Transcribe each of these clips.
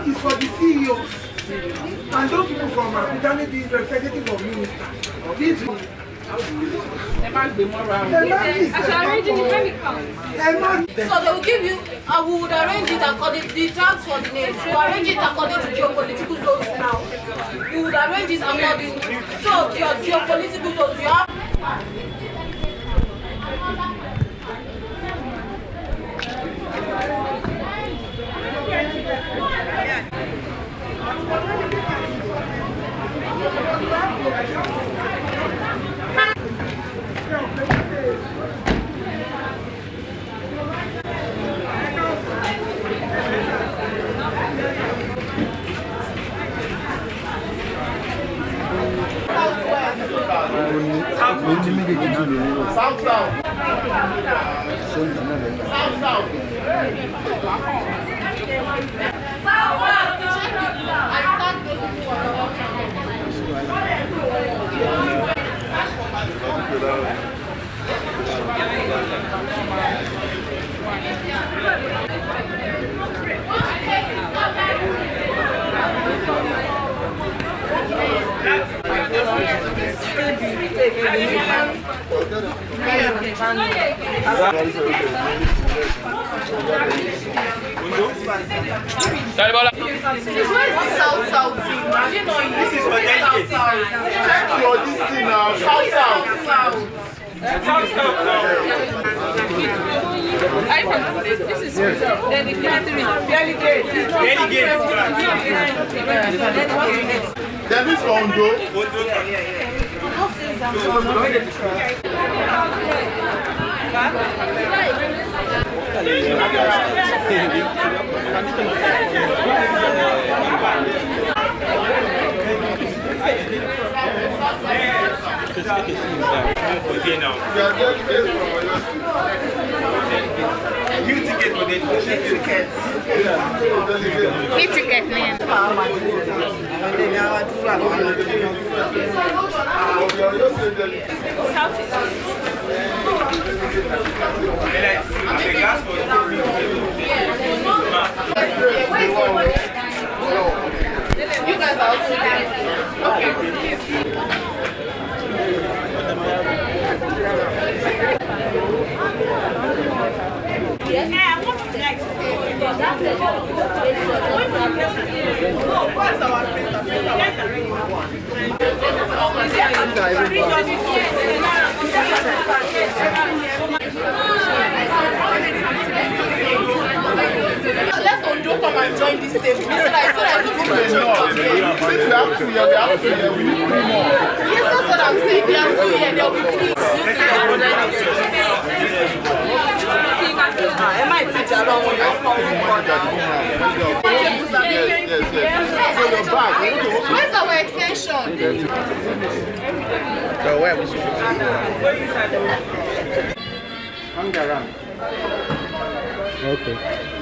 It's for the CEOs and those people from Abuja, maybe representative of minister. So they will give you, we would arrange it according to the tax coordinate. We arrange it according to geopolitical zones now. We would arrange it according to your geopolitical zones. You have There is Ondo. E-ticket, man. you guys are also okay. Let Ondo come and join this table. Since we have two here, we need three more. Yes, that's what I'm saying. There are two here, there will be three. Am I teacher? I don't want to where's our extension? Okay.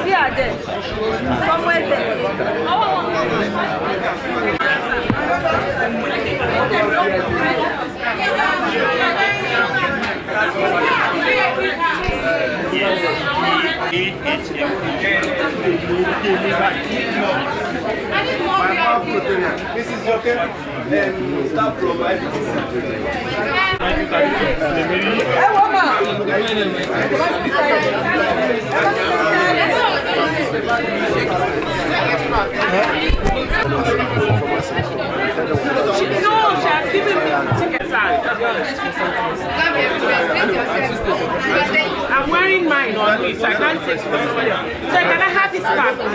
See her there. Somewhere there. This is your staff providing. I'm wearing mine always. I can't take it. So can I have this back? Let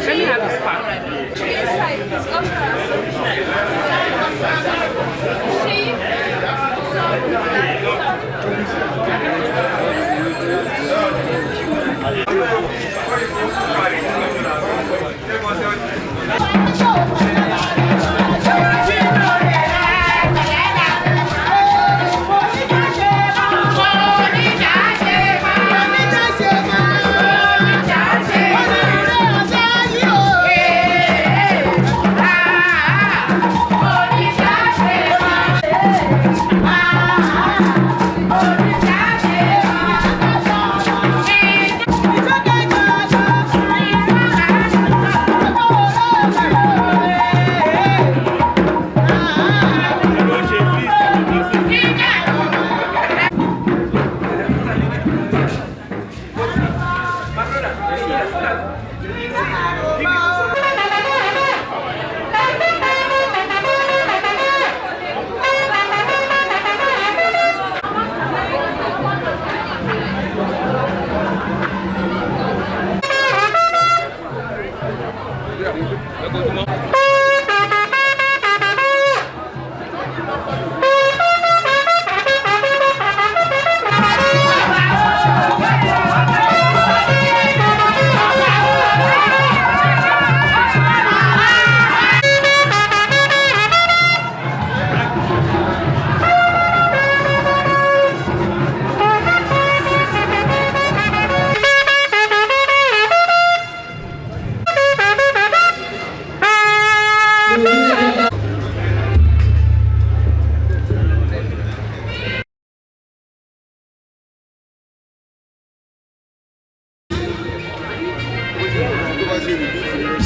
me have this back.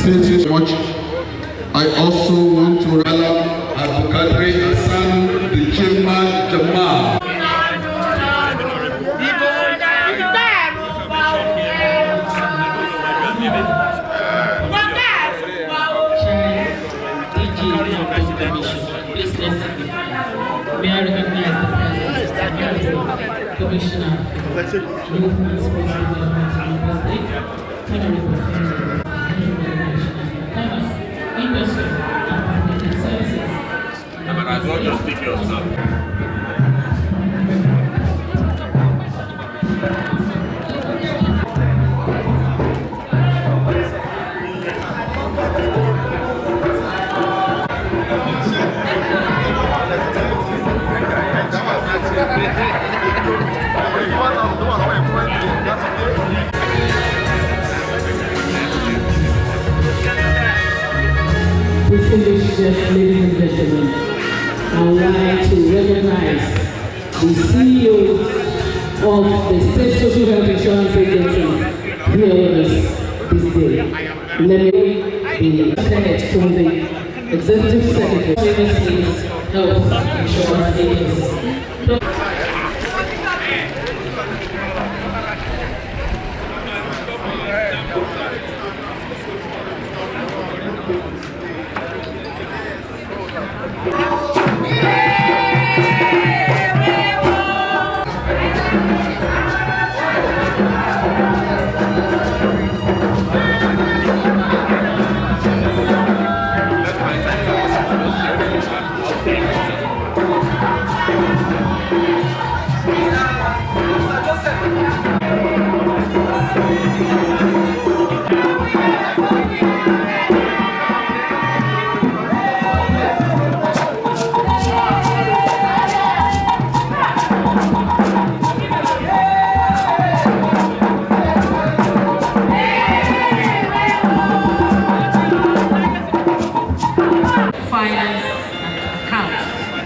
Thank you so much. I also want to rally Abukadri Hassan, the chairman, Jamal. May I recognize the presence of the Commissioner for Youth and Sports Development State, Honorable Industry and Public Services. But I don't just take your stuff. Distinguished guests, ladies and gentlemen, I would like to recognize the CEO of the State Social Health Insurance Agency here with us this day. Let me be Senate from the Executive Secretary of the State Health Insurance Agency.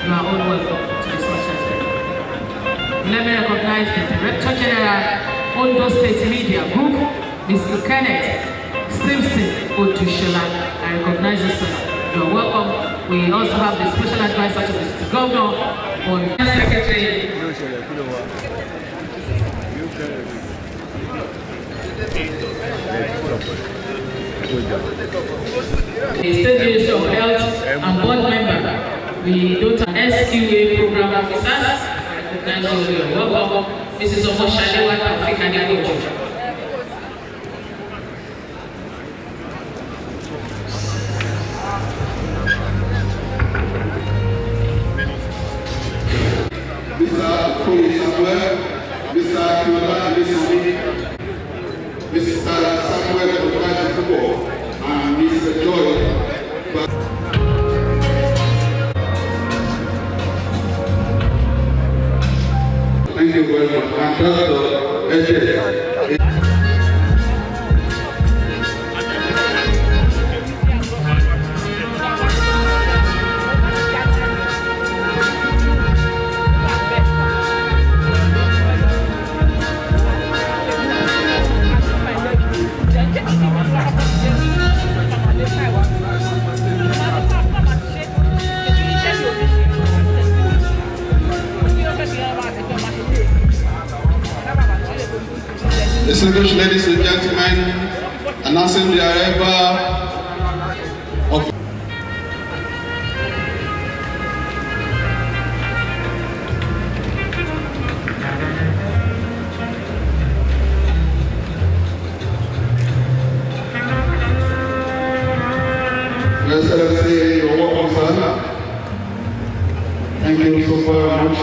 You are all welcome to the session. Let me recognize the Director General, Ondo State Media Group, Mr. Kenneth Simpson Otushola. I recognize you, sir. You are welcome. We also have the Special Advisor to the Governor on Secretary. The State Ministry of Health and Board Member. We don't have SQA Program Officers. I recognize you. You are welcome. Mrs. Omoshalewa Taufik Adekojo. Mr. Koyi Samuel, Mr. Akinola Adesami, Mr. Samuel Obajifubo, and Mr. Joy. Thank you very much. And Dr. Distinguished ladies and gentlemen, announcing the arrival of Your Excellency, you're welcome, sir. Thank you so very much.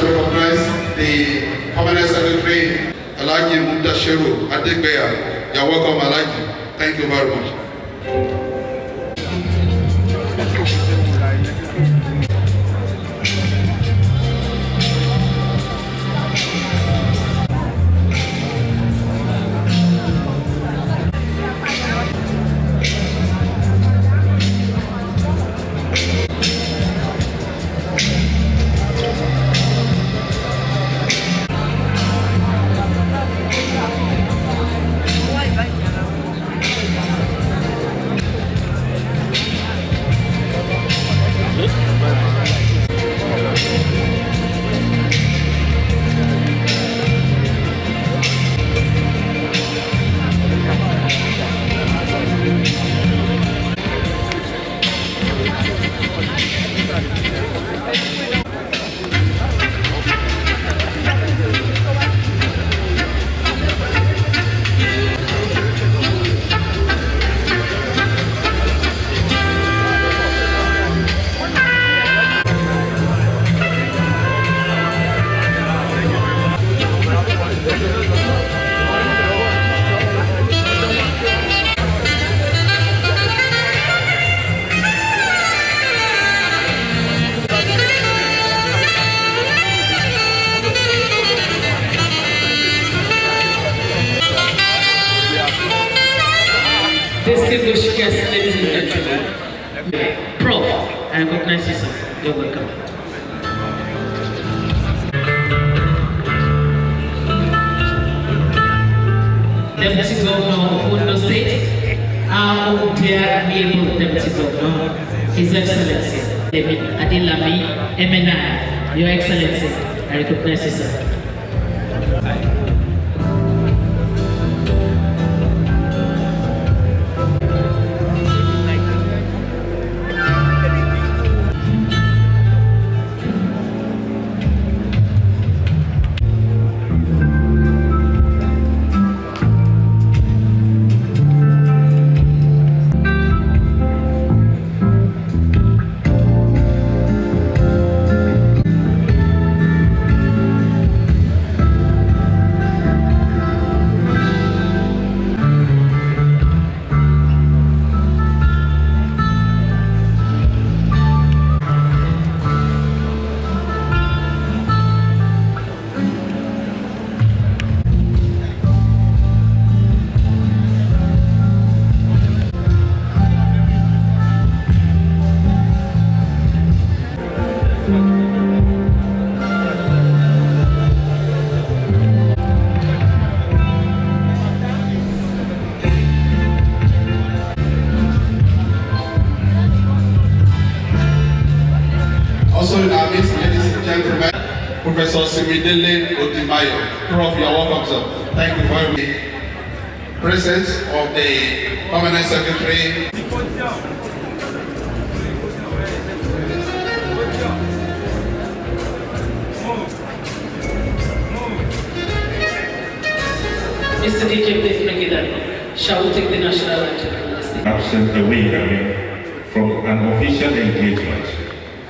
to recognize the Permanent Secretary, Alhaji Mudashiru Adegbeya. You're welcome, Alhaji. Thank you very much. Distinguished guests, ladies and gentlemen, Prof, I recognize you, sir. You're welcome. Deputy Governor of Ondo State, our dear able Deputy Governor, His Excellency David Adilami MNI, Your Excellency, I recognize you, sir. Also in our midst, ladies and gentlemen, Professor Simidele Odimayo. Prof, you're welcome, sir. Thank you very much. Presence of the Permanent Secretary. Mr. DJ, please make it up. Shall we take the national anthem? Absent away from an official engagement,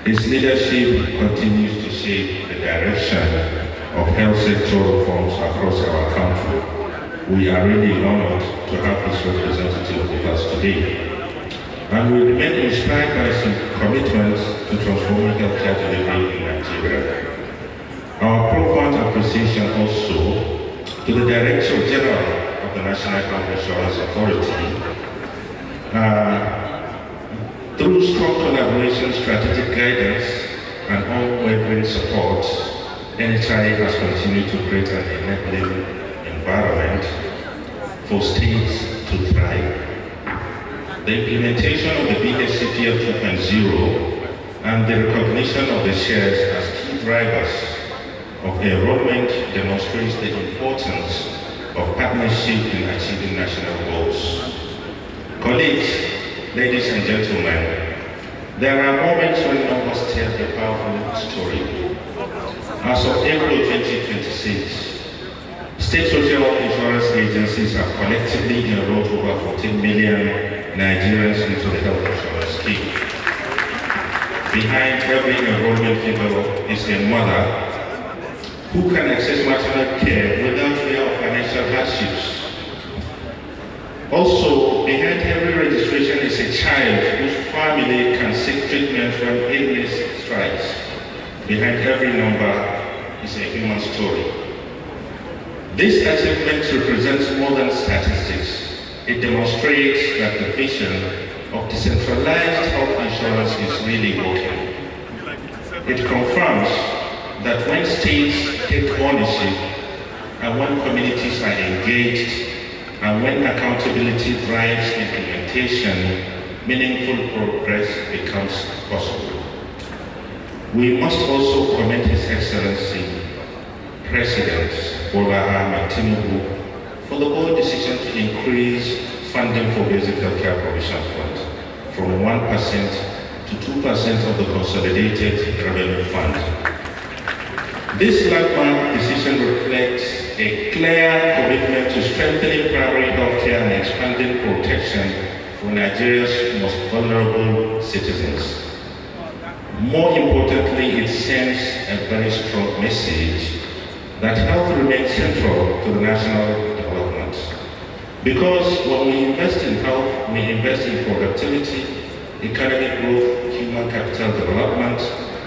his leadership continues to shape the direction of health sector reforms across our country. We are really honored to have his representative with us today. And we remain inspired by his commitment to transforming healthcare delivery in Nigeria. Our profound appreciation also to the Director General of the National Health Insurance Authority. Through strong collaboration, strategic guidance, and unwavering support, NHI has continued to create an enabling environment for states to thrive. The implementation of the BHCPL 2.0 and the recognition of the SSHIAs as key drivers of enrollment demonstrates the importance of partnership in achieving national goals. Colleagues, ladies and gentlemen, there are moments when numbers tell a powerful story. As of April 2026, state social insurance agencies have collectively enrolled over 14 million Nigerians into the health insurance scheme. Behind every enrollment figure is a mother who can access maternal care without fear of financial hardships. Also, behind every registration is a child whose family can seek treatment when illness strikes. Behind every number is a human story. This achievement represents more than statistics. It demonstrates that the vision of decentralized health insurance is really working. It confirms that when states take ownership and when communities are engaged and when accountability drives implementation, meaningful progress becomes possible. We must also commend His Excellency, President Bola Ahmed Tinubu, for the bold decision to increase funding for basic healthcare provision fund from 1% to 2% of the consolidated revenue fund. This landmark decision reflects a clear commitment to strengthening primary health care and expanding protection for Nigeria's most vulnerable citizens. More importantly, it sends a very strong message that health remains central to the national development. Because when we invest in health, we invest in productivity, economic growth, human capital development,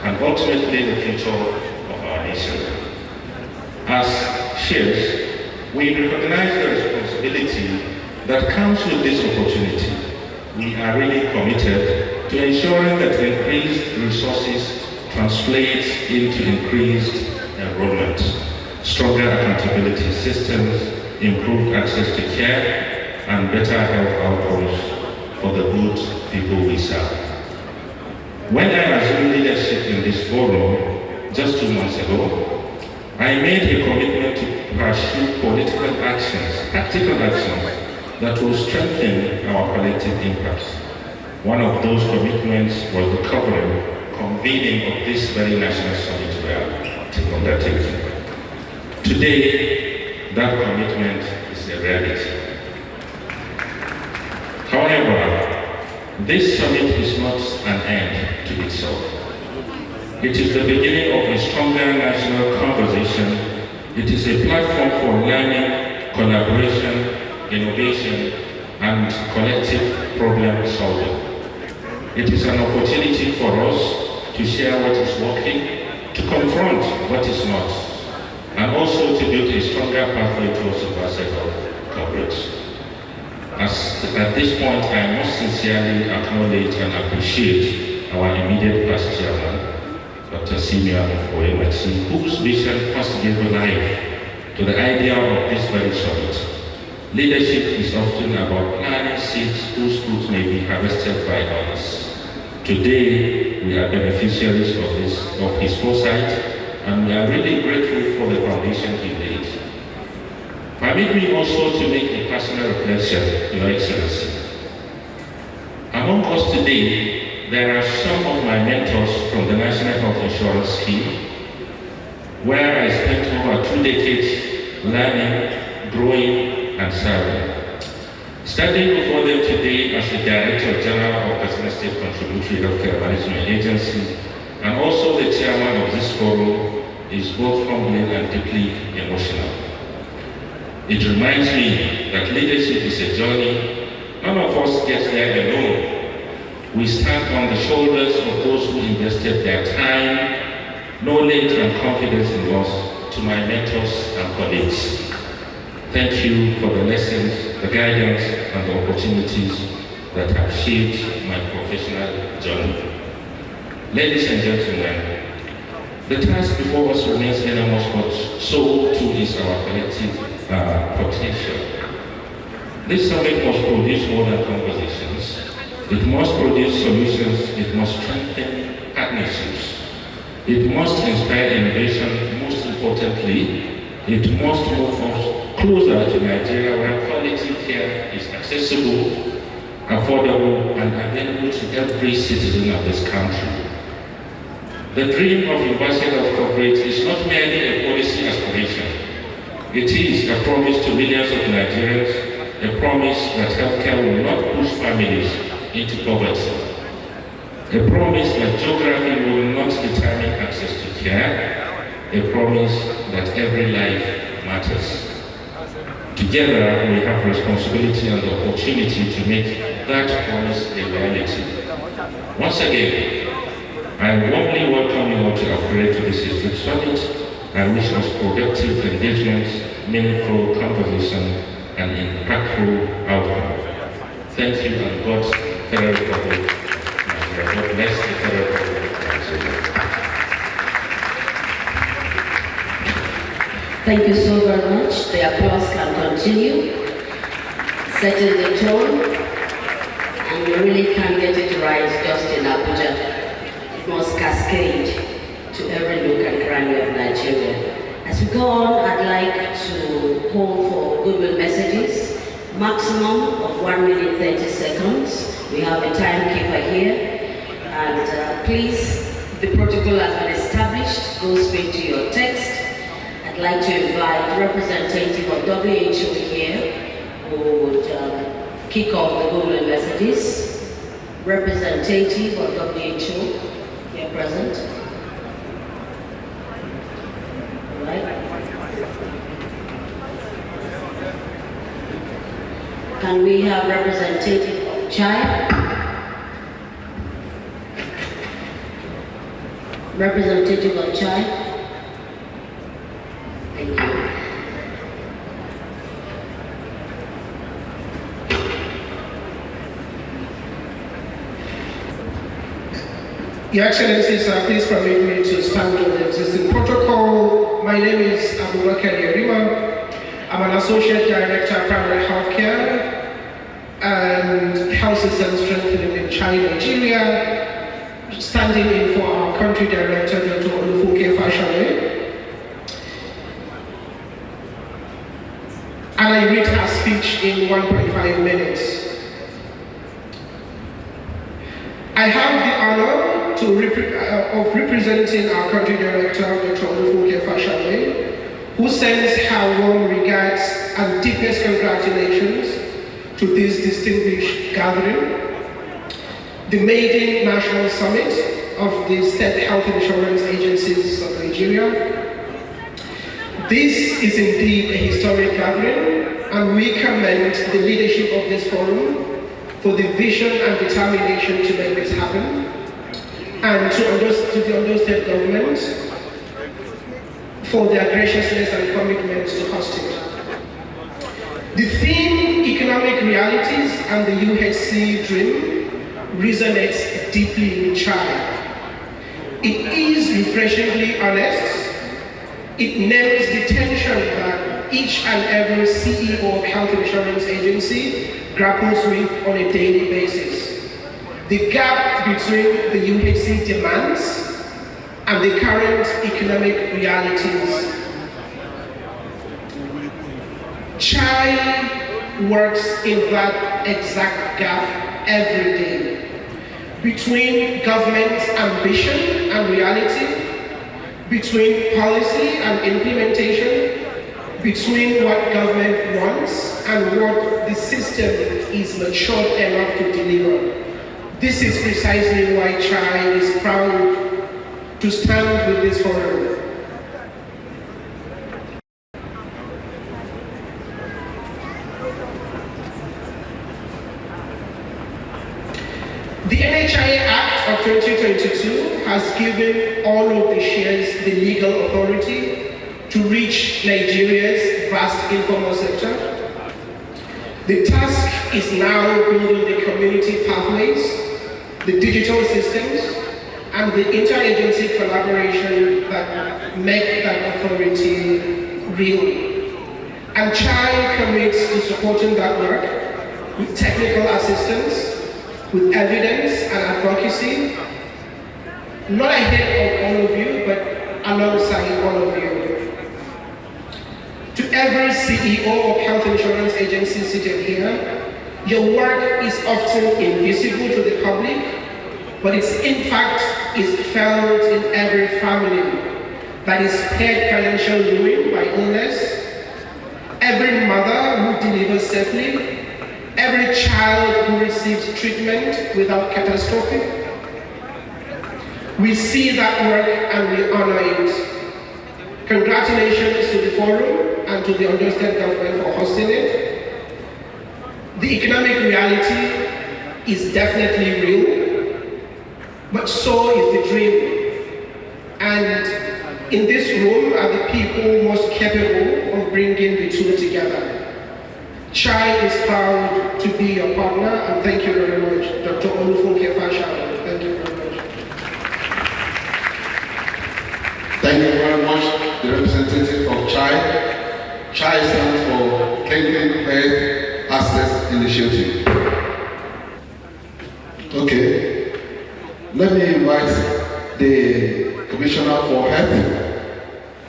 and ultimately the future of our nation. As SSHIAs, we recognize the responsibility that comes with this opportunity. We are really committed to ensuring that increased resources translates into increased enrollment, stronger accountability systems, improved access to care, and better health outcomes for the good people we serve. When I assumed leadership in this forum just 2 months ago, I made a commitment to pursue political actions, practical actions that will strengthen our collective impact. One of those commitments was the convening of this very national summit we are undertaking. Today, that commitment is a reality. However, this summit is not an end to itself. It is the beginning of a stronger national conversation. It is a platform for learning, collaboration, innovation, and collective problem solving. It is an opportunity for us to share what is working, to confront what is not, and also to build a stronger pathway towards universal coverage. At this point, I must sincerely acknowledge and appreciate our immediate past chairman, Dr. Simeon Oyemachi, whose vision first gave life to the idea of this very summit. Leadership is often about planting seeds whose fruits may be harvested by others. Today, we are beneficiaries of his foresight, and we are really grateful for the foundation he laid. Permit me also to make a personal reflection, Your Excellency. Among us today, there are some of my mentors from the National Health Insurance Scheme, where I spent over 2 decades learning, growing, and serving. Standing before them today as the Director General of Katsina State Contributory Healthcare Management Agency, and also the Chairman of this forum, is both humbling and deeply emotional. It reminds me that leadership is a journey. None of us gets there alone. We stand on the shoulders of those who invested their time, knowledge, and confidence in us. To my mentors and colleagues, thank you for the lessons, the guidance, and the opportunities that have shaped my professional journey. Ladies and gentlemen, the task before us remains enormous, but so too is our collective potential. This summit must produce more than conversations. It must produce solutions. It must strengthen partnerships. It must inspire innovation. Most importantly, it must move us closer to Nigeria, where quality care is accessible, affordable, and available to every citizen of this country. The dream of universal health coverage is not merely a policy aspiration. It is a promise to millions of Nigerians, a promise that healthcare will not push families into poverty, a promise that geography will not determine access to care, a promise that every life matters. Together, we have responsibility and the opportunity to make that promise a reality. Once again, I warmly welcome you all to upgrade to this History Summit. I wish us productive engagement, meaningful conversation, and impactful outcome. Thank you, and God's Federal Republic. God bless the Federal Republic of Nigeria. Thank you so very much. The applause can continue. Setting the tone, and we really can't get it right just in Abuja. It must cascade to every nook and cranny of Nigeria. As we go on, I'd like to call for goodwill messages. Maximum of 1 minute 30 seconds. We have a timekeeper here. And please, the protocol has been established. Go straight to your text. I'd like to invite representative of WHO here who would kick off the goodwill messages. Representative of WHO here present. Can we have representative of SSHIA? Representative of SSHIA? Thank you. Your Excellencies, please permit me to stand on the existing protocol. My name is Abubakar Yerima. I'm an Associate Director of Primary Healthcare and Health System Strengthening in China, Nigeria, standing in for our Country Director, Dr. Olufoke Fashale. And I read her speech in 1.5 minutes. I have the honor of representing our Country Director, Dr. Olufoke Fashale, who sends her warm regards and deepest congratulations to this distinguished gathering, the MAIDEN National Summit of the State Health Insurance Agencies of Nigeria. This is indeed a historic gathering, and we commend the leadership of this forum for the vision and determination to make this happen, and to the Ondo State government for their graciousness and commitment to host it. The theme, economic realities and the UHC dream, resonates deeply with SSHIA. It is refreshingly honest. It nails the tension that each and every CEO of health insurance agency grapples with on a daily basis. The gap between the UHC demands and the current economic realities. SSHIA works in that exact gap every day, between government ambition and reality, between policy and implementation, between what government wants and what the system is matured enough to deliver. This is precisely why SSHIA is proud to stand with this forum. The NHIA Act of 2022 has given all of the SSHIAs the legal authority to reach Nigeria's vast informal sector. The task is now building the community pathways, the digital systems, and the interagency collaboration that make that authority real. And SSHIA commits to supporting that work with technical assistance, with evidence and advocacy, not ahead of all of you, but alongside all of you. To every CEO of health insurance agency seated here, your work is often invisible to the public, but its impact is felt in every family that is spared financial ruin by illness, every mother who delivers safely, every child who receives treatment without catastrophe. We see that work and we honor it. Congratulations to the forum and to the Ondo State government for hosting it. The economic reality is definitely real, but so is the dream. And in this room are the people most capable of bringing the two together. Chai is proud to be your partner, and thank you very much, Dr. Olufunke Fashawo. Thank you very much. Thank you very much, the representative of Chai. Chai stands for Clean Health Access Initiative. Okay, let me invite the Commissioner for Health,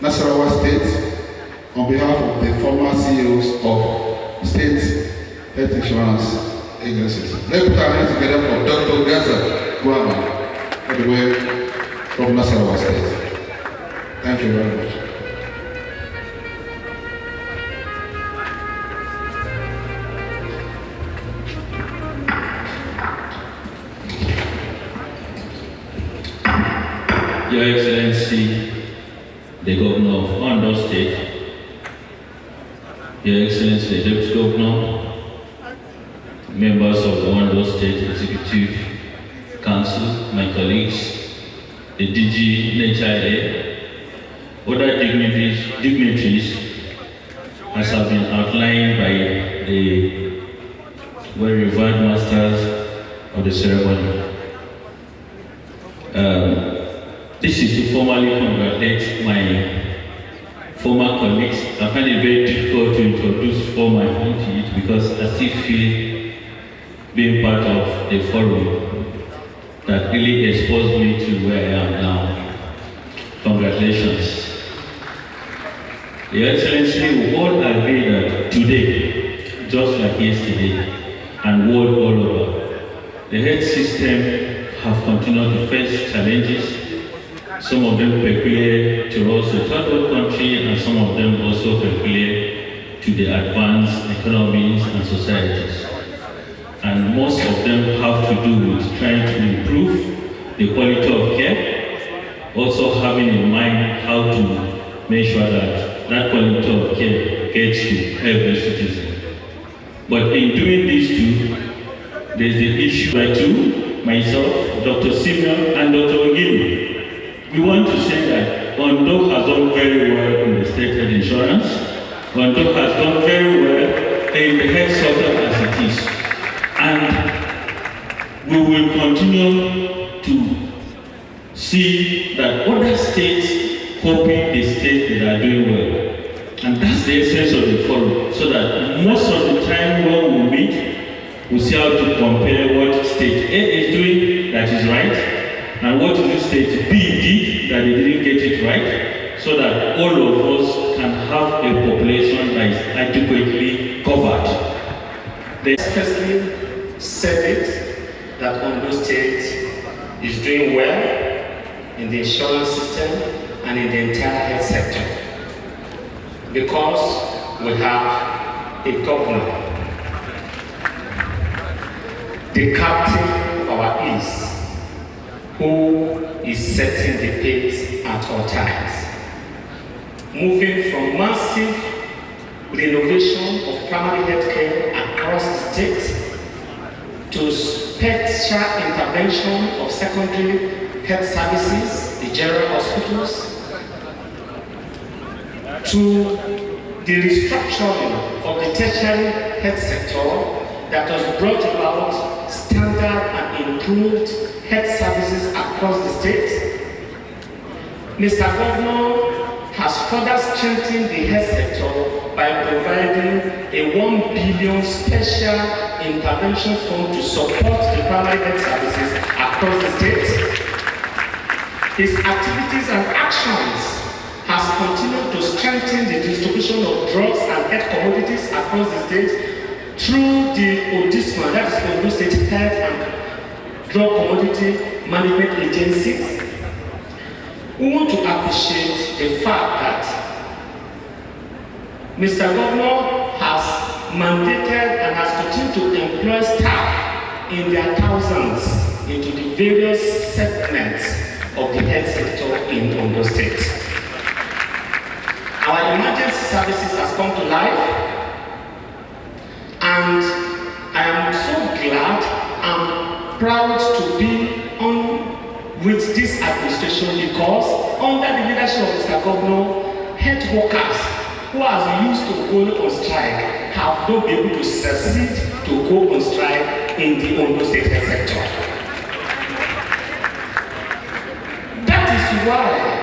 Nasarawa State, on behalf of the former CEOs of State Health Insurance Agencies. Let's put our hands together for Dr. Gaza Guama, all the way from Nasarawa State. Thank you very much. Your Excellency, the Governor of Ondo State, Your Excellency, the Deputy Governor, members of the Ondo State Executive Council, my colleagues, the DG, NHIA, other dignitaries, as have been outlined by the well-revered masters of the ceremony. This is to formally congratulate my former colleagues. I find it very difficult to introduce former into it because I still feel being part of the forum that really exposed me to where I am now. Congratulations. Your Excellency, we all agree that today, just like yesterday, and world all over, the health system have continued to face challenges, some of them peculiar to us, the third world country, and some of them also peculiar to the advanced economies and societies. And most of them have to do with trying to improve the quality of care, also having in mind how to make sure that that quality of care gets to every citizen. But in doing these two, there's the issue by two, myself, Dr. Simeon, and Dr. Ogini. We want to say that Ondo has done very well in the state health insurance. Ondo has done very well in the health sector as it is. And we will continue to see that other states copy the states that are doing well. And that's the essence of the forum. So that most of the time when we meet, we see how to compare what state A is doing that is right, and what the state B did that they didn't get it right, so that all of us can have a population that is adequately covered. They especially said it that Ondo State is doing well in the insurance system and in the entire health sector, because we have a governor, the captain of our East, who is setting the pace at all times, moving from massive renovation of primary health care across the state to special intervention of secondary health services, the general hospitals, to the restructuring of the tertiary health sector that has brought about standard and improved health services across the state. Mr. Governor has further strengthened the health sector by providing a $1 billion special intervention fund to support the primary health services across the state. His activities and actions has continued to strengthen the distribution of drugs and health commodities across the state through the ODISMA, that is Ondo State Health and Drug Commodity Management Agencies. We want to appreciate the fact that Mr. Governor has mandated and has continued to employ staff in their thousands into the various segments of the health sector in Ondo State. Our emergency services has come to life, and I am so glad and proud to be on with this administration, because under the leadership of Mr. Governor, health workers who are used to going on strike have not been able to succeed to go on strike in the Ondo State health sector. That is why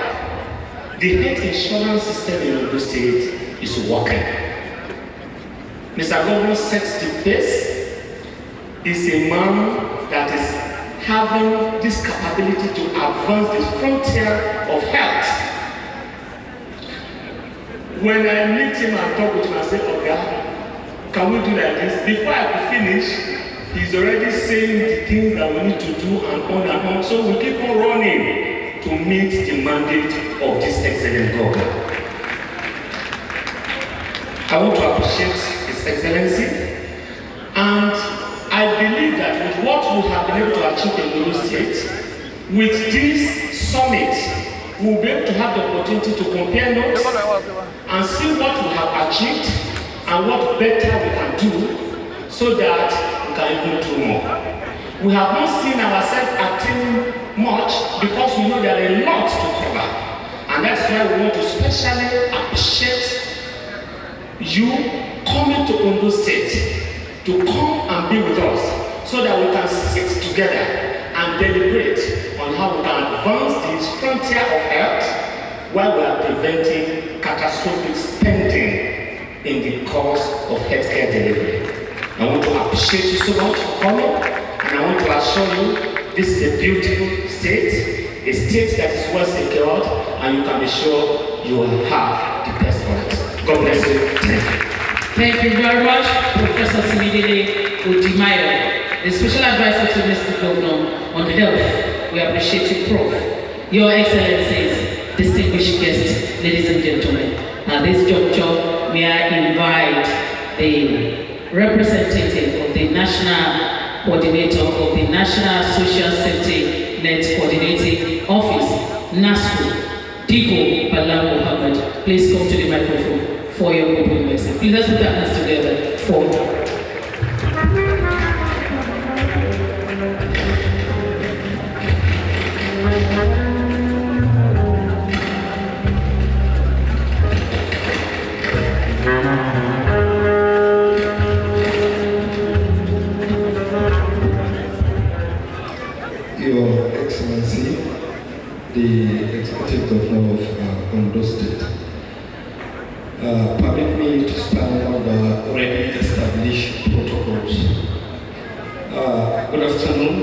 the health insurance system in Ondo State is working. Mr. Governor sets the pace. Is a man that is having this capability to advance the frontier of health. When I meet him and talk with him, I say, okay, can we do like this? Before I could finish, he's already saying the things that we need to do and on and on. So we keep on running to meet the mandate of this excellent governor. I want to appreciate His Excellency, and I believe that with what we have been able to achieve in Ondo State, with this summit, we will be able to have the opportunity to compare notes and see what we have achieved and what better we can do so that we can even do more. We have not seen ourselves attaining much because we know there are a lot to cover. And that's why we want to specially appreciate you coming to Ondo State to come and be with us so that we can sit together and deliberate on how we can advance this frontier of health while we are preventing catastrophic spending in the course of healthcare delivery. I want to appreciate you so much for coming, and I want to assure you this is a beautiful state, a state that is well secured, and you can be sure you will have the best for it. God bless you. Thank you. Thank you very much, Professor Simidele Odimayo, the Special Advisor to Mr. Governor on Health. We appreciate you, Prof. Your Excellencies, distinguished guests, ladies and gentlemen. At this juncture, may I invite the representative of the National Coordinator of the National Social Safety Net Coordinating Office, NASCO, Digo Bala Mohammed. Please come to the microphone for your opening message. Please let's put our hands together for Your Excellency, the Executive Governor of Ondo State. Permit me to stand on the already established protocols. Good afternoon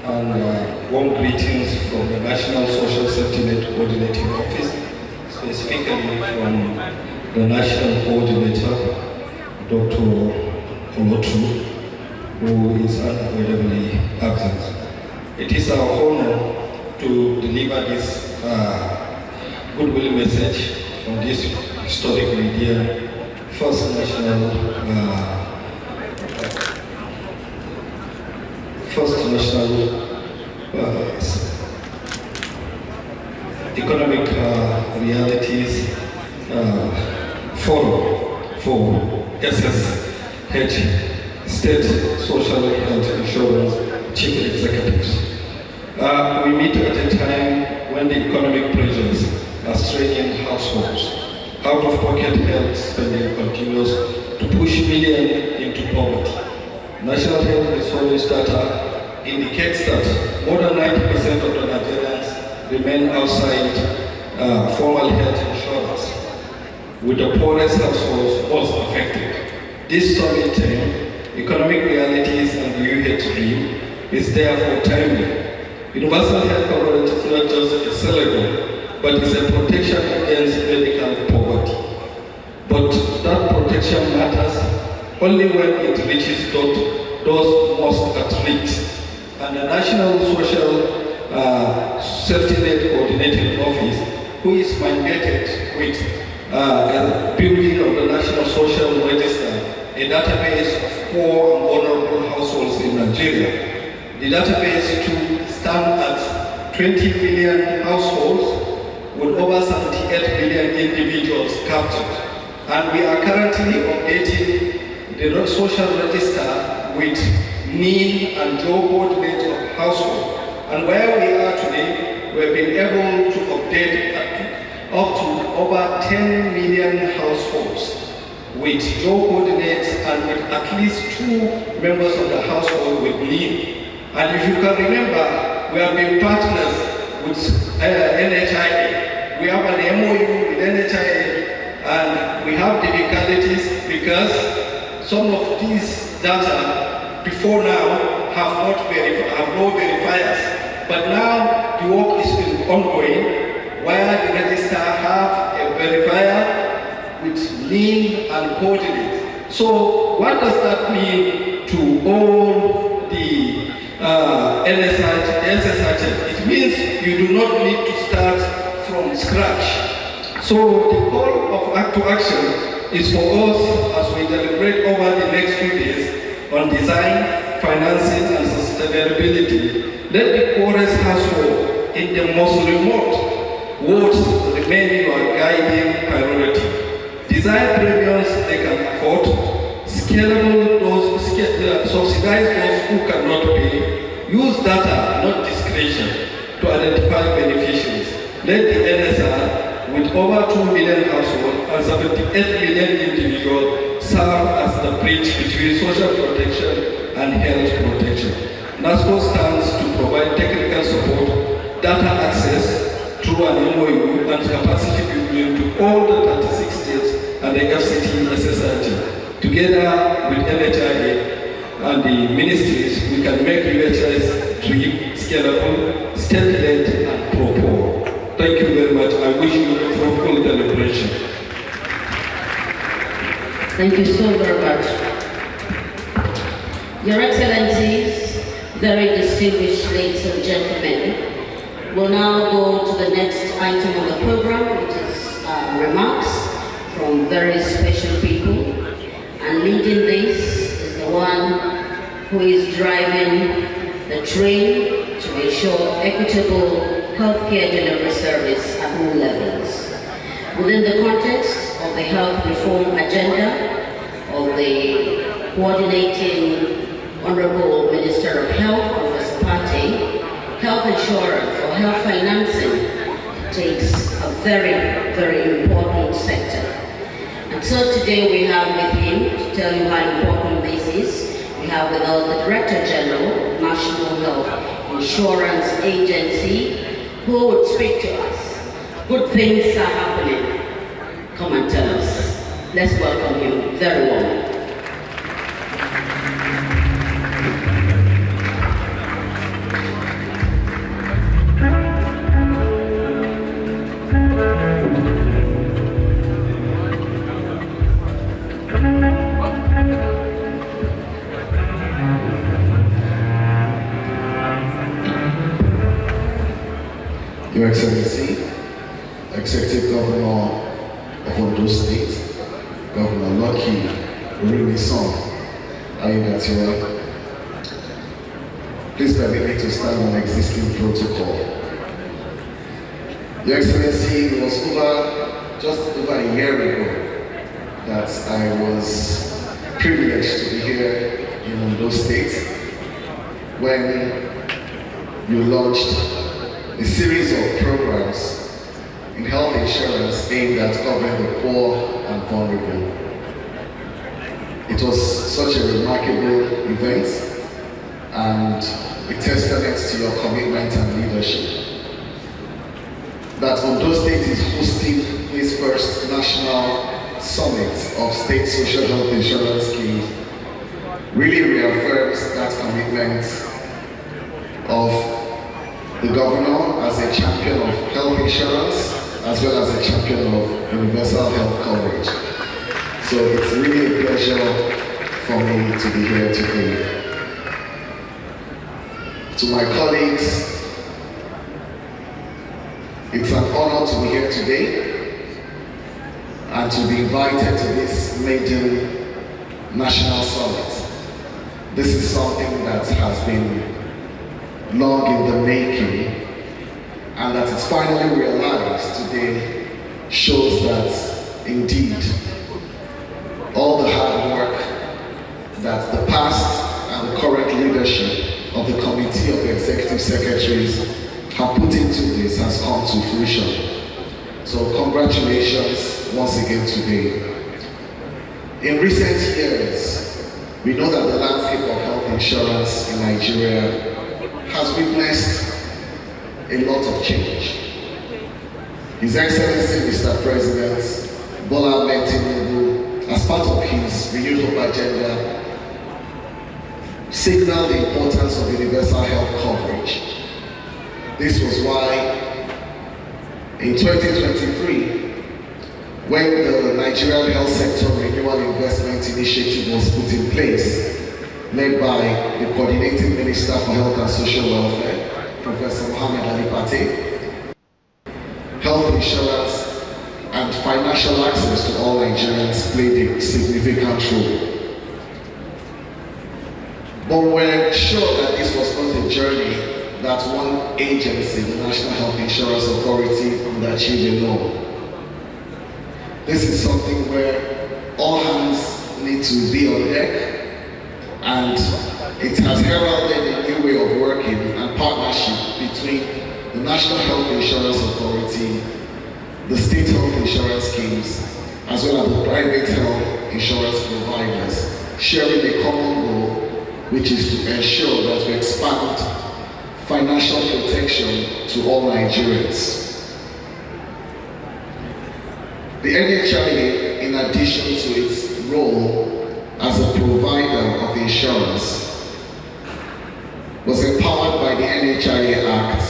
and warm greetings from the National Social Safety Net Coordinating Office, specifically from the National Coordinator, Dr. Olotu, who is unavoidably absent. It is our honor to deliver this goodwill message from this historically dear first national economic realities forum for SSH, State Social Health Insurance Chief Executives. We meet at a time when the economic pressures are straining households. Out-of-pocket health spending continues to push millions into poverty. National Health Insurance data indicates that more than 90% of the Nigerians remain outside formal health insurance, with the poorest households most affected. This summit theme, economic realities and the UH dream, is therefore timely. Universal health coverage is not just a slogan, but it's a protection against medical poverty. But that protection matters only when it reaches those most at risk. And the National Social Safety Net Coordinating Office, who is mandated with a building of the National Social Register, a database of poor and vulnerable households in Nigeria. The database to stand at 20 million households with over 78 million individuals captured. And we are currently updating the social register with NIN and job coordinate of household. And where we are today, we've been able to update up to over 10 million households with job coordinates and with at least 2 members of the household with NIN. And if you can remember, we have been partners with NHIA. We have an MOU with NHIA, and we have difficulties because some of these data before now have no verifiers. But now the work is still ongoing, where the register have a verifier with NIN and coordinate. So what does that mean to all the SSHIAs? It means you do not need to start from scratch. So the call to action is for us as we deliberate over the next few days on design, financing and sustainability. Let the poorest household in the most remote wards remain your guiding priority. Design premiums they can afford, scalable subsidize those who cannot pay, use data, not discretion, to identify beneficiaries. Let the NSR, with over 2 million households and 78 million individuals, serve as the bridge between social protection and health protection. NASCO stands to provide technical support, data access through an MOU and capacity building to all the 36 states and the FCT SSIT. Together with NHIA and the ministries, we can make UHI's dream scalable, state-led and pro-poor. Thank you very much. I wish you a fruitful celebration. Thank you so very much. Your Excellencies, very distinguished ladies and gentlemen, we'll now go to the next item of the program, which is remarks from very special people. And leading this is the one who is driving the train to ensure equitable healthcare delivery service at all levels. Within the context of the health reform agenda of the coordinating Honorable Minister of Health, Professor Pate, health insurance or health financing takes a very, very important sector. And so today we have with him, to tell you how important this is, we have with us the Director General of National Health Insurance Agency, who would speak to us. Good things are happening. Come and tell us. Let's welcome him very warmly. Your Excellency, Executive Governor of Ondo State, Governor Lucky Orimi-Son, Ayudatira, please permit me to stand on existing protocol. Your Excellency, it was just over a year ago that I was privileged to be here in Ondo State when you launched a series of programs in health insurance aimed at covering the poor and vulnerable. It was such a remarkable event and a testament to your commitment and leadership. That Ondo State is hosting its first national summit of state social health insurance schemes really reaffirms that commitment of the governor as a champion of health insurance, as well as a champion of universal health coverage. So it's really a pleasure for me to be here today. To my colleagues, it's an honor to be here today and to be invited to this maiden national summit. This is something that has been long in the making, and that it's finally realized today shows that indeed all the hard work that the past and the current leadership of the Committee of Executive Secretaries have put into this has come to fruition. So congratulations once again today. In recent years, we know that the landscape of health insurance in Nigeria has witnessed a lot of change. His Excellency Mr. President Bola Ahmed Tinubu, as part of his renewed hope agenda, signaled the importance of universal health coverage. This was why in 2023, when the Nigerian Health Sector Renewal Investment Initiative was put in place, led by the Coordinating Minister for Health and Social Welfare, Professor Mohammed Ali Pate, health insurance and financial access to all Nigerians played a significant role. But we're sure that this was not a journey that one agency, the National Health Insurance Authority, could achieve alone. This is something where all hands need to be on deck, and it has heralded a new way of working and partnership between the National Health Insurance Authority, the state health insurance schemes, as well as the private health insurance providers, sharing a common goal, which is to ensure that we expand financial protection to all Nigerians. The NHIA, in addition to its role as a provider of insurance, was empowered by the NHIA Act,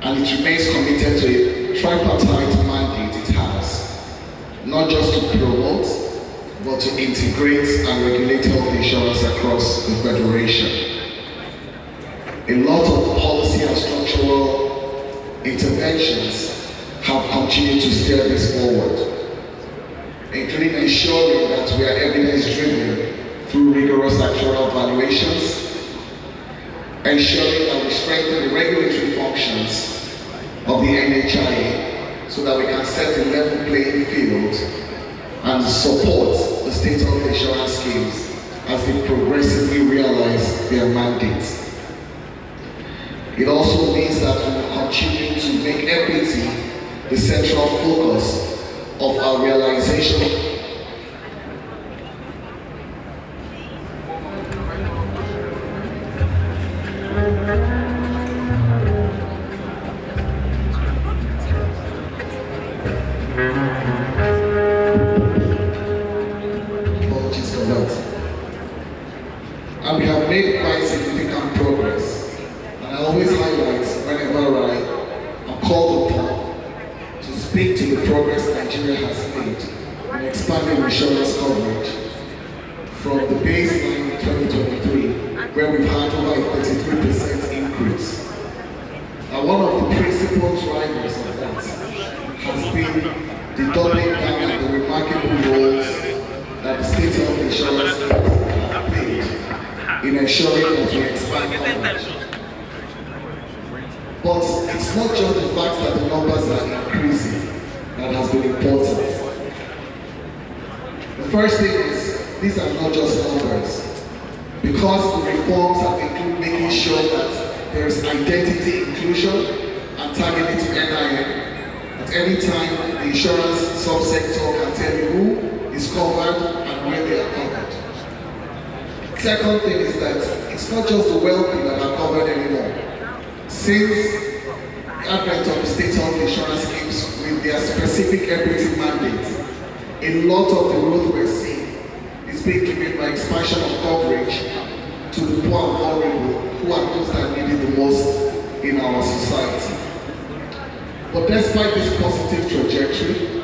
and it remains committed to a tripartite mandate it has, not just to promote, but to integrate and regulate health insurance across the Federation. A lot of policy and structural interventions have continued to steer this forward, including ensuring that we are evidence-driven through rigorous actuarial valuations, ensuring that we strengthen the regulatory functions of the NHIA so that we can set a level playing field and support the state health insurance schemes as they progressively realize their mandates. It also means that we will continue to make equity the central focus of our realization and we have made quite significant progress. And I always highlight whenever I'm called upon to speak to the progress Nigeria has made in expanding insurance coverage from the baseline 2023, where we've had over a 33% increase. And one of the principal drivers of that has been the doubling down on the remarkable roles that the state health insurance have played in ensuring that we expand coverage. But it's not just the fact that the numbers are increasing that has been important. The first thing is, these are not just numbers. Because the reforms have included making sure that there is identity inclusion and targeted to NIN. At any time, the insurance subsector can tell you who is covered and where they are covered. Second thing is that it's not just the wealthy that are covered anymore. Since the advent of the state health insurance schemes with their specific equity mandates, a lot of the growth we're seeing is being driven by expansion of coverage to the poor and vulnerable, who are those that need it the most in our society. But despite this positive trajectory,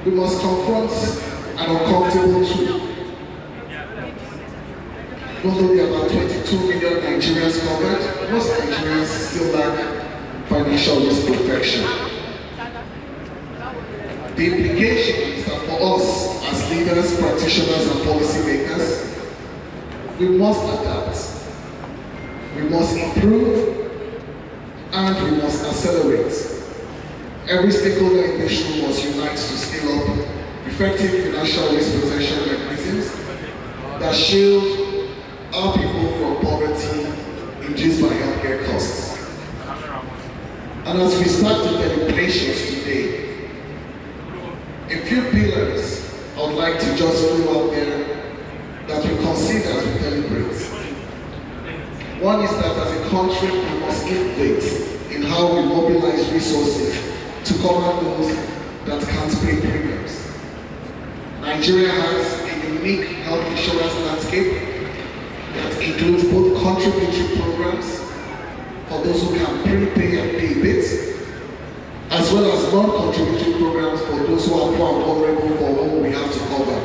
we must confront an uncomfortable truth. Not only about 22 million Nigerians covered, most Nigerians still lack financial risk protection. The implication is that for us as leaders, practitioners, and policymakers, we must adapt. We must improve and and we must accelerate. Every stakeholder in this room must unite to scale up effective financial risk protection mechanisms that shield our people from poverty induced by healthcare costs. And as we start the deliberations today, a few pillars I would like to just throw out there that we consider as we deliberate. One is that as a country, we must innovate in how we mobilize resources to cover those that can't pay premiums. Nigeria has a unique health insurance landscape that includes both contributory programs for those who can prepay and pay a bit, as well as non-contributory programs for those who are poor and vulnerable for whom we have to cover.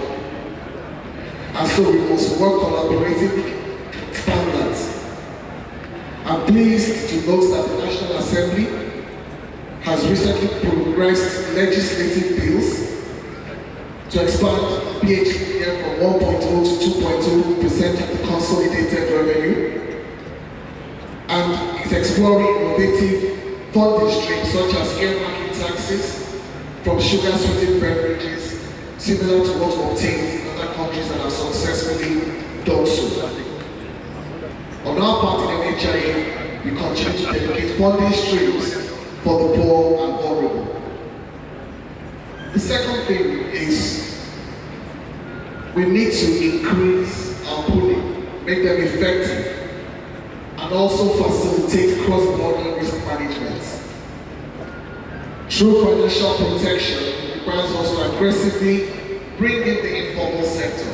And so we must work collaboratively to expand that. I'm pleased to note that the National Assembly has recently progressed legislative bills to expand PHDF from 1.0 to 2.2% of the consolidated revenue, and is exploring innovative funding streams such as earmarking taxes from sugar-sweetened beverages, similar to what obtained in other countries that have successfully done so. On our part in MHIA, we continue to dedicate funding streams for the poor and vulnerable. The second thing is we need to increase our pooling, make them effective, and also facilitate cross-border risk management. True financial protection requires us to aggressively bring in the informal sector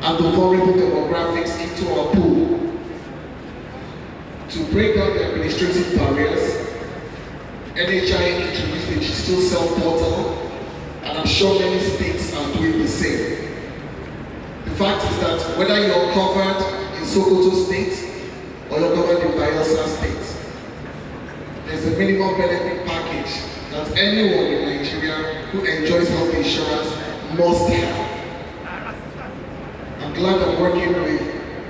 and the vulnerable demographics into our pool to break down the administrative barriers. NHI introduced the digital self-portal, and I'm sure many states are doing the same. The fact is that whether you're covered in Sokoto State or you're covered in Bayelsa State, there's a minimum benefit package that anyone in Nigeria who enjoys health insurance must have. I'm glad I'm working with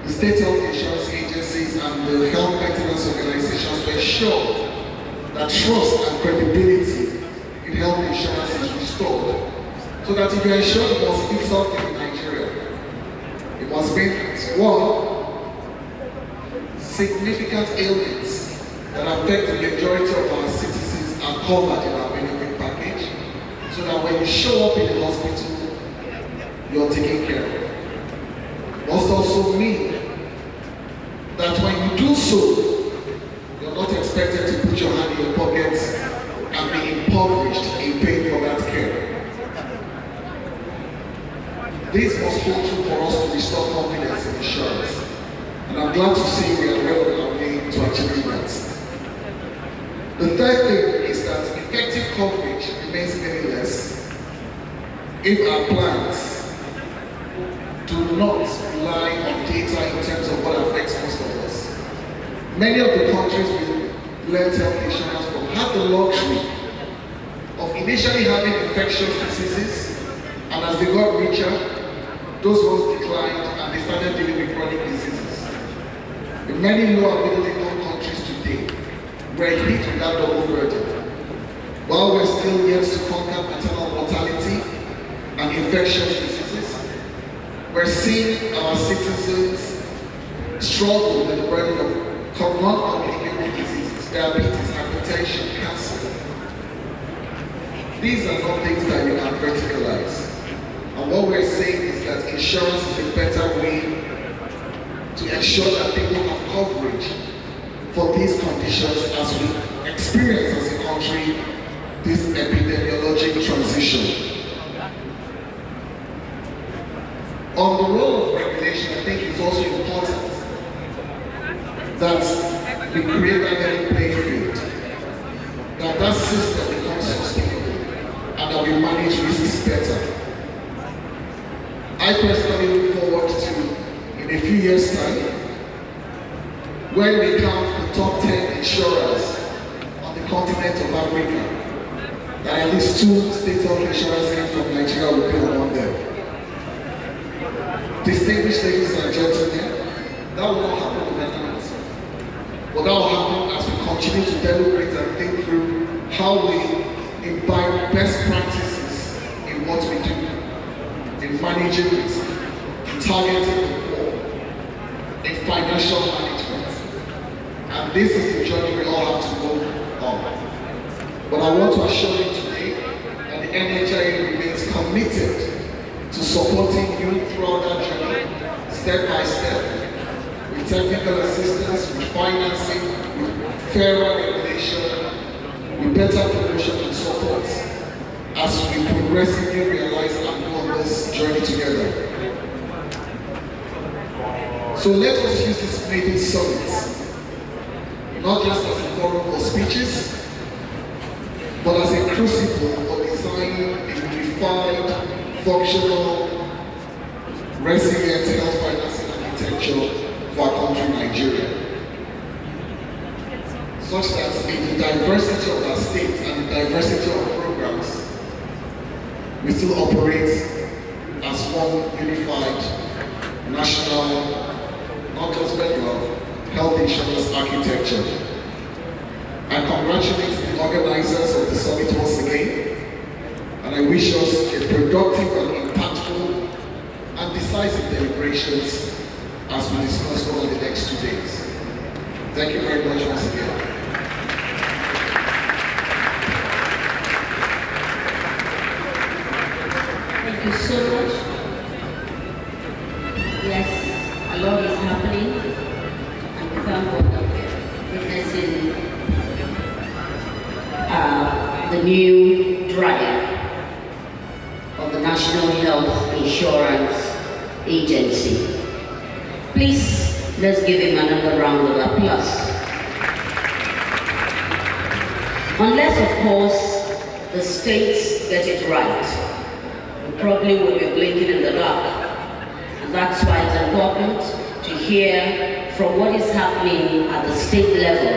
the state health insurance agencies and the health maintenance organizations to ensure that trust and credibility in health insurance is restored. So that if you're insured, you must do something in Nigeria. It must mean one, significant ailments that affect the majority of our citizens are covered in our benefit package, so that when you show up in the hospital, you're taken care of. It must also mean that when you do so, you're not expected to put your hand in your pocket and be impoverished in paying for that care. This must hold true for us to restore confidence in insurance. And I'm glad to see we are well on our way to achieving that. The third thing is that effective coverage remains meaningless if our plans do not rely on data in terms of what affects most of us. Many of the countries we learned health insurance from had the luxury of initially having infectious diseases, and as they got richer, those ones declined and they started dealing with chronic diseases. In many low and middle income countries today, we're hit with that double burden. While we're still yet to conquer maternal mortality and infectious diseases, we're seeing our citizens struggle with the burden of non-communicable diseases, diabetes, hypertension, cancer. These are not things that you can verticalize. And what we're saying is that insurance is a better way to ensure that people have coverage for these conditions as we experience as a country this epidemiologic transition. On the role of regulation, I think it's also important that we create that level playing field, that system becomes sustainable, and that we manage risks better. I personally look forward to, in a few years' time, when we count the top 10 insurers on the continent of Africa, that at least 2 state health insurance schemes from Nigeria will be among them. Distinguished ladies and gentlemen, that will not happen overnight, but that will happen as we continue to deliberate and think through how we imbibe best practices in what we do, in managing risk, in targeting the poor, in financial management. And this is the journey we all have to go on. But I want to assure you today that the NHIA remains committed to supporting you throughout that journey, step by step, with technical assistance, with financing, with fairer regulation, with better promotion and support, as we progressively realize and go on this journey together. So let us use this MAIDEN Summit, not just as a forum for speeches, but as a crucible for designing a unified, functional, resilient health financing architecture for our country, Nigeria, such that in the diversity of our states and the diversity of programs, we still operate as one unified national, not just federal, health insurance architecture. I congratulate the organizers of the summit once again, and I wish us a productive and impactful and decisive deliberations as we discuss over the next 2 days. Thank you very much once again. Thank you so much. Yes, a lot is happening, and we thank God that we're witnessing the new drive of the National Health Insurance Agency. Please, let's give him another round of applause. Unless, of course, the states get it right, we probably will be blinking in the dark. And that's why it's important to hear from what is happening at the state level.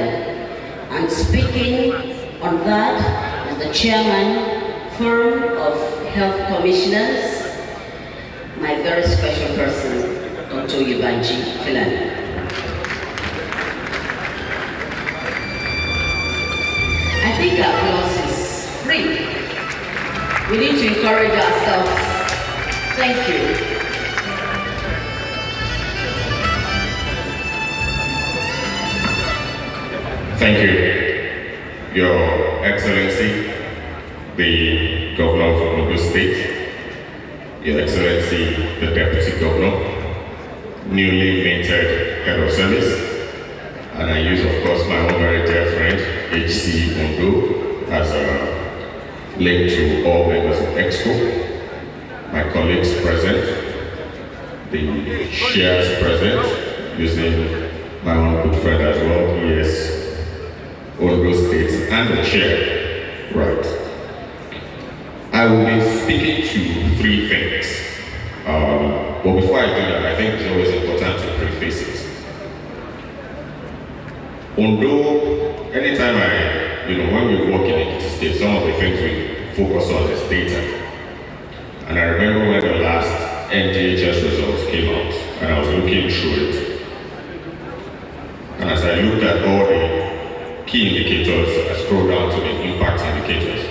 And speaking on that is the chairman, Forum of Health Commissioners, my very special person, Dr. Yubanji Filani. I think our applause is free. We need to encourage ourselves. Thank you. Thank you, Your Excellency, the Governor of Ondo State, Your Excellency, the Deputy Governor, newly minted Head of Service, and I use, of course, my own very dear friend, HC Ondo, as a link to all members of EXCO, my colleagues present, the SSHIAs present, using my own good friend as well, yes, Ondo State, and the chair, right. I will be speaking to 3 things. But before I do that, I think it's always important to preface it. Although, anytime when we work in Ekiti State, some of the things we focus on is data. And I remember when the last NDHS results came out, and I was looking through it. And as I looked at all the key indicators, I scrolled down to the impact indicators.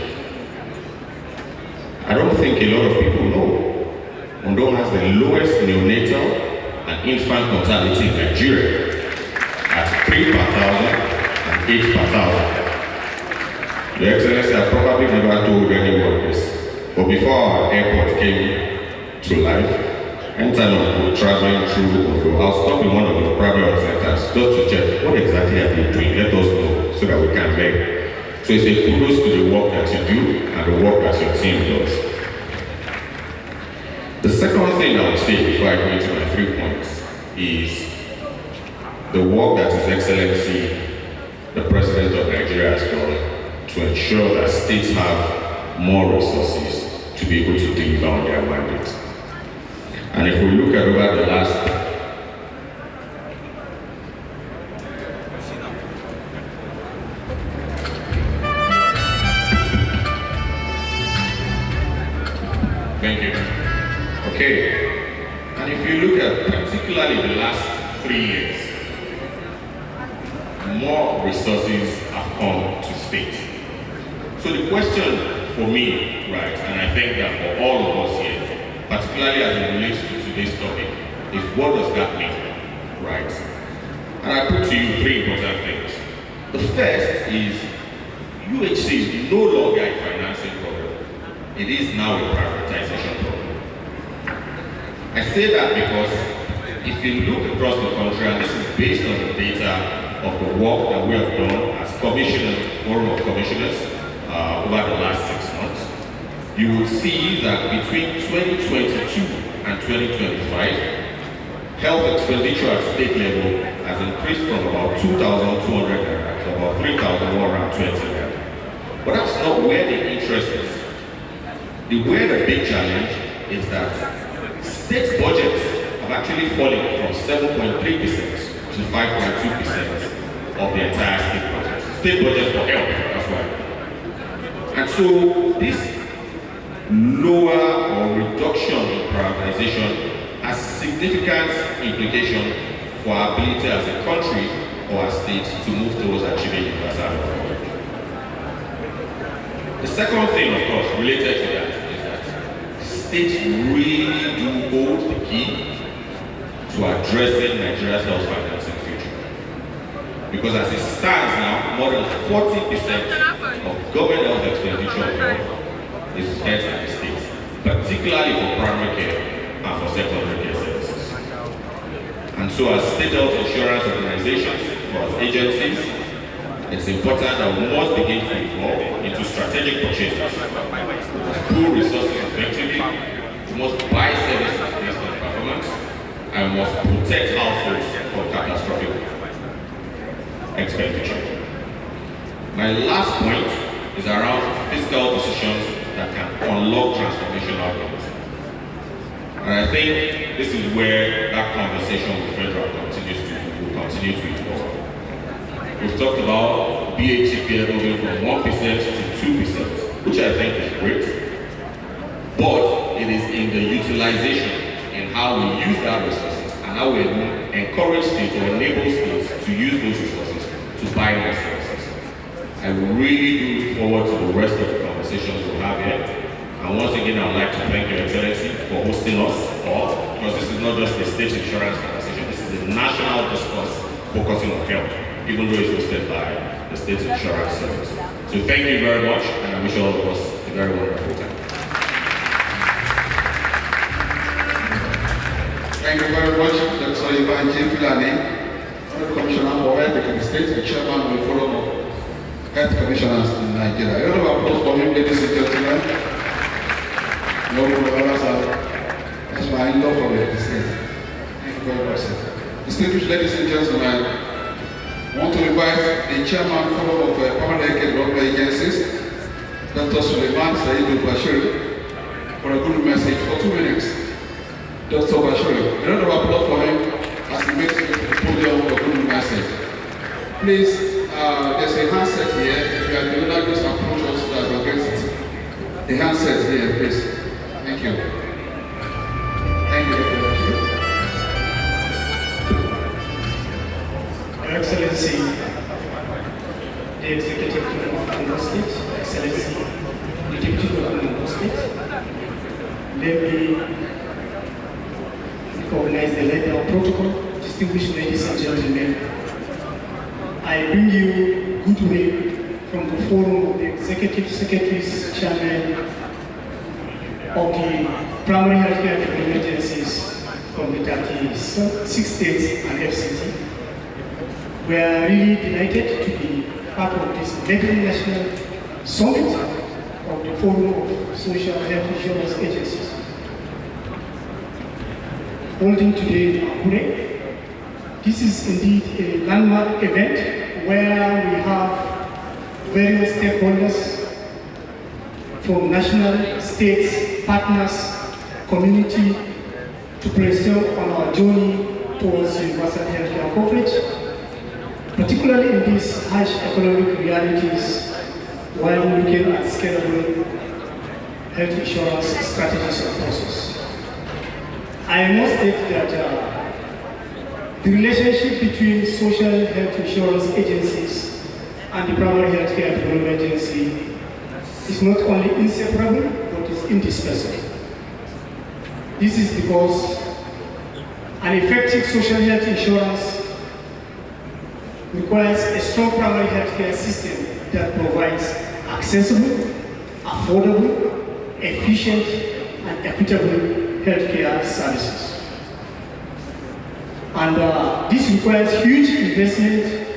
I don't think a lot of people know Ondo has the lowest neonatal and infant mortality in Nigeria at 3 per 1,000 and 8 per 1,000. Your Excellency, I probably never told anyone this, but before our airport came to life, anytime I'm traveling through Ondo, I'll stop in one of the private centers just to check what exactly are they doing. Let us know so that we can learn. So it's a kudos to the work that you do and the work that your team does. The second thing I would say before I go into my 3 points is the work that His Excellency, the President of Nigeria has done to ensure that states have more resources to be able to deliver on their mandate. And if we look at over the last Thank you. Okay. And if you look at particularly the last 3 years, more resources have come to state. So the question for me, right, and I think that for all of us here, particularly as it relates to today's topic, is what does that mean, right? And I put to you three important things. The first is UHC is no longer a financing problem. It is now a prioritization problem. I say that because if you look across the country, and this is based on the data of the work that we have done as commissioners, forum of commissioners, over the last 6 months, you will see that between 2022 and 2025, health expenditure at state level has increased from about 2,200 naira to about 3,120 naira. But that's not where the interest is. Where the big challenge is that state budgets have actually fallen from 7.3% to 5.2% of the entire state budget. State budget for health, that's why. And so this lower or reduction in prioritization has significant implications for our ability as a country or a state to move towards achieving universal health coverage. The second thing, of course, related to that is that states really do hold the key to addressing Nigeria's health financing future. Because as it stands now, more than 40% of government health expenditure is spent at the states, particularly for primary care and for secondary care services. And so as state health insurance organizations or as agencies, it's important that we must begin to evolve into strategic purchases. We must pool resources effectively, we must buy services based on performance, and we must protect households from catastrophic expenditure. My last point is around fiscal decisions that can unlock transformational growth. And I think this is where that conversation with federal will continue to evolve. We've talked about BHCPL moving from 1% to 2%, which I think is great. But it is in the utilization, in how we use that resources, and how we encourage states or enable states to use those resources to buy more services. I really do look forward to the rest of the conversations we'll have here. And once again, I would like to thank Your Excellency for hosting us all, because this is not just a state insurance conversation, this is a national discourse focusing on health, even though it's hosted by the State Insurance Service. So thank you very much, and I wish all of us a very wonderful time. Thank you very much, Dr. Ivan J. Filani, Commissioner for Health in the State, the Chairman of the Forum of Health Commissioners in Nigeria. A lot of applause for him, ladies and gentlemen. No others that's my in-law from the state. Thank you very much, sir. Distinguished ladies and gentlemen, I want to invite the Chairman Forum of Permanent Development Agencies, Dr. Suleiman Saïdou Bashir, for a good message for 2 minutes. Dr. Bashir, a lot of applause for him as he makes it to the podium for a good message. Please, there's a handset here. If you are doing that, just approach us so that we get it. The handset here, please. Thank you. Thank you, Dr. Bashir. Your Excellency, the Executive Governor of Ondo State, Excellency, the Deputy Governor of Ondo State, let me recognize the letter of protocol. Distinguished ladies and gentlemen, I bring you goodwill from the Forum of the Executive Secretaries, Chairman of the Primary Healthcare Development Agencies from the 36 states and FCT. We are really delighted to be part of this national summit of the Forum of Social Health Insurance Agencies. Holding today in Akure. This is indeed a landmark event where we have various stakeholders from national, states, partners, community to present on our journey towards universal healthcare coverage, particularly in these harsh economic realities while looking at scalable health insurance strategies and processes. I must state that the relationship between social health insurance agencies and the primary health care development agency is not only inseparable, but is indispensable. This is because an effective social health insurance requires a strong primary health care system that provides accessible, affordable, efficient, and equitable health care services. And this requires huge investment,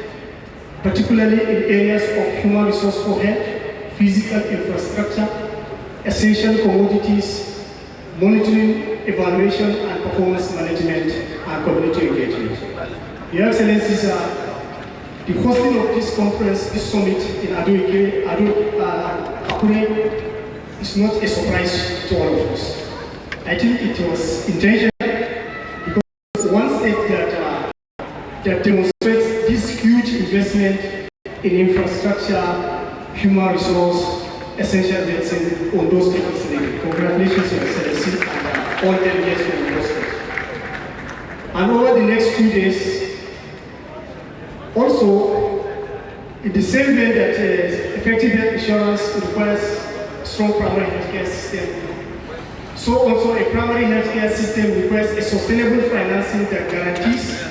particularly in areas of human resource for health, physical infrastructure, essential commodities, monitoring, evaluation, and performance management, and community engagement. Your Excellencies, the hosting of this conference, this summit in Akure, is not a surprise to all of us. I think it was intentional because one state that demonstrates this huge investment in infrastructure, human resource, essential medicine on those people's level. Congratulations, Your Excellency, and all delegates from the hospital. And over the next 2 days, also, in the same way that effective health insurance requires strong primary healthcare system, so also a primary healthcare system requires a sustainable financing that guarantees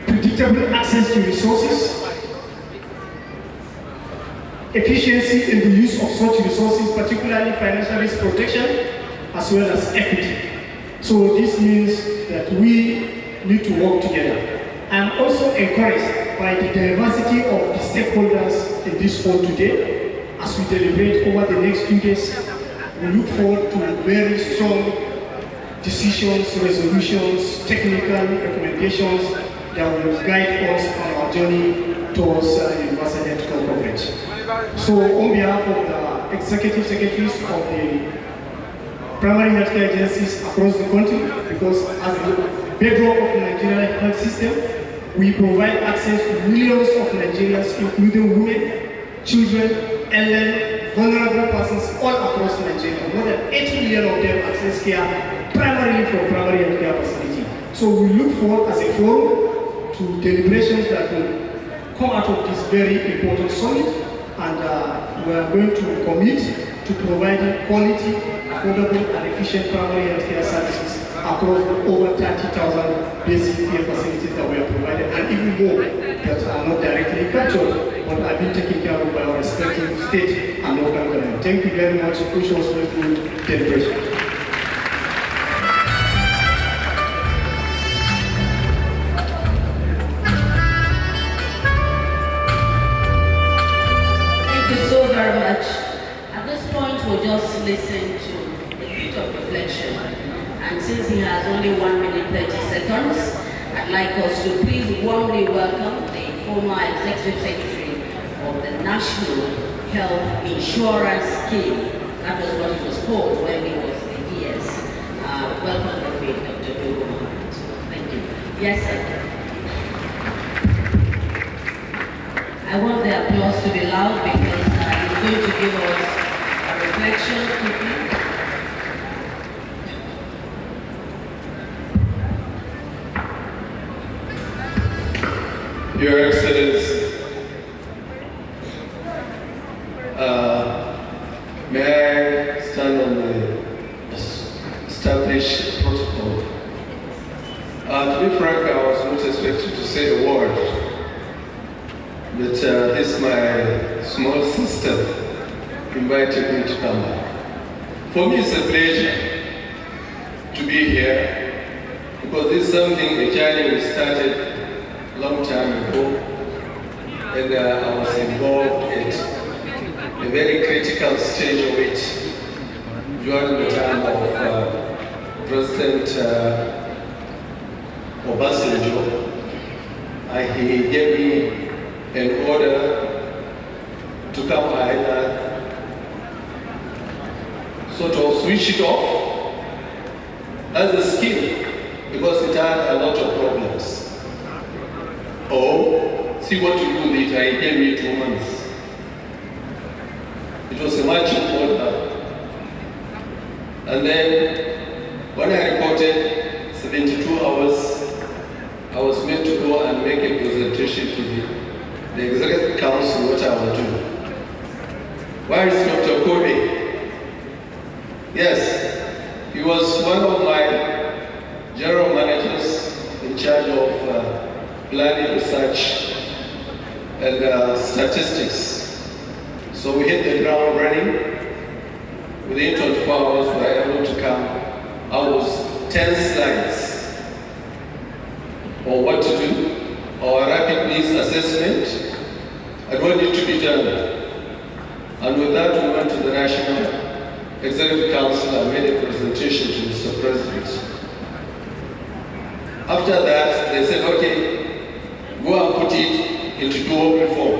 predictable access to resources, efficiency in the use of such resources, particularly financial risk protection, as well as equity. So this means that we need to work together. I am also encouraged by the diversity of the stakeholders in this hall today. As we deliberate over the next 2 days, we look forward to very strong decisions, resolutions, technical recommendations that will guide us on our journey towards universal health coverage. So on behalf of the executive secretaries of the primary healthcare agencies across the country, because as the bedrock of the Nigerian health system, we provide access to millions of Nigerians, including women, children, elderly, vulnerable persons all across Nigeria. More than 8 million of them access care primarily from primary health care facility. So we look forward as a forum to deliberations that will come out of this very important summit, and we are going to commit to providing quality, affordable, and efficient primary health care services across over 30,000 basic care facilities that we have provided, and even more that are not directly captured, but have been taken care of by our respective state and local government. Thank you very much. Wish us well good deliberation. Thank you so very much. At this point, we'll just listen to a bit of reflection. And since he has only 1 minute 30 seconds, I'd like us to please warmly welcome the former Executive Secretary of the National Health Insurance Scheme. That was what it was called when he was the PS. Welcome, Dr. Dogo. Thank you. Yes, sir. I want the applause to be loud because he's going to give us a reflection quickly. Your Excellency, may I stand on the established protocol? To be frank, I was not expected to say a word, but this my small sister invited me to come back. For me, it's a pleasure to be here because this is something, a journey we started long time ago, and I was involved at a very critical stage of it during the time of President Obasanjo. He gave me an order to come either sort of switch it off as a scheme because it had a lot of problems, or see what to do with it. I gave me 2 months. It was a marching order. And then when I reported 72 hours, I was made to go and make a presentation to the Executive Council what I will do. Where is Dr. Kobe? Yes, he was one of my general managers in charge of planning, research, and statistics. So we hit the ground running. Within 24 hours, we were able to come out with 10 slides on what to do, our rapid needs assessment, and what needs to be done. And with that, we went to the National Executive Council and made a presentation to Mr. President. After that, they said, okay, go and put it into dual reform.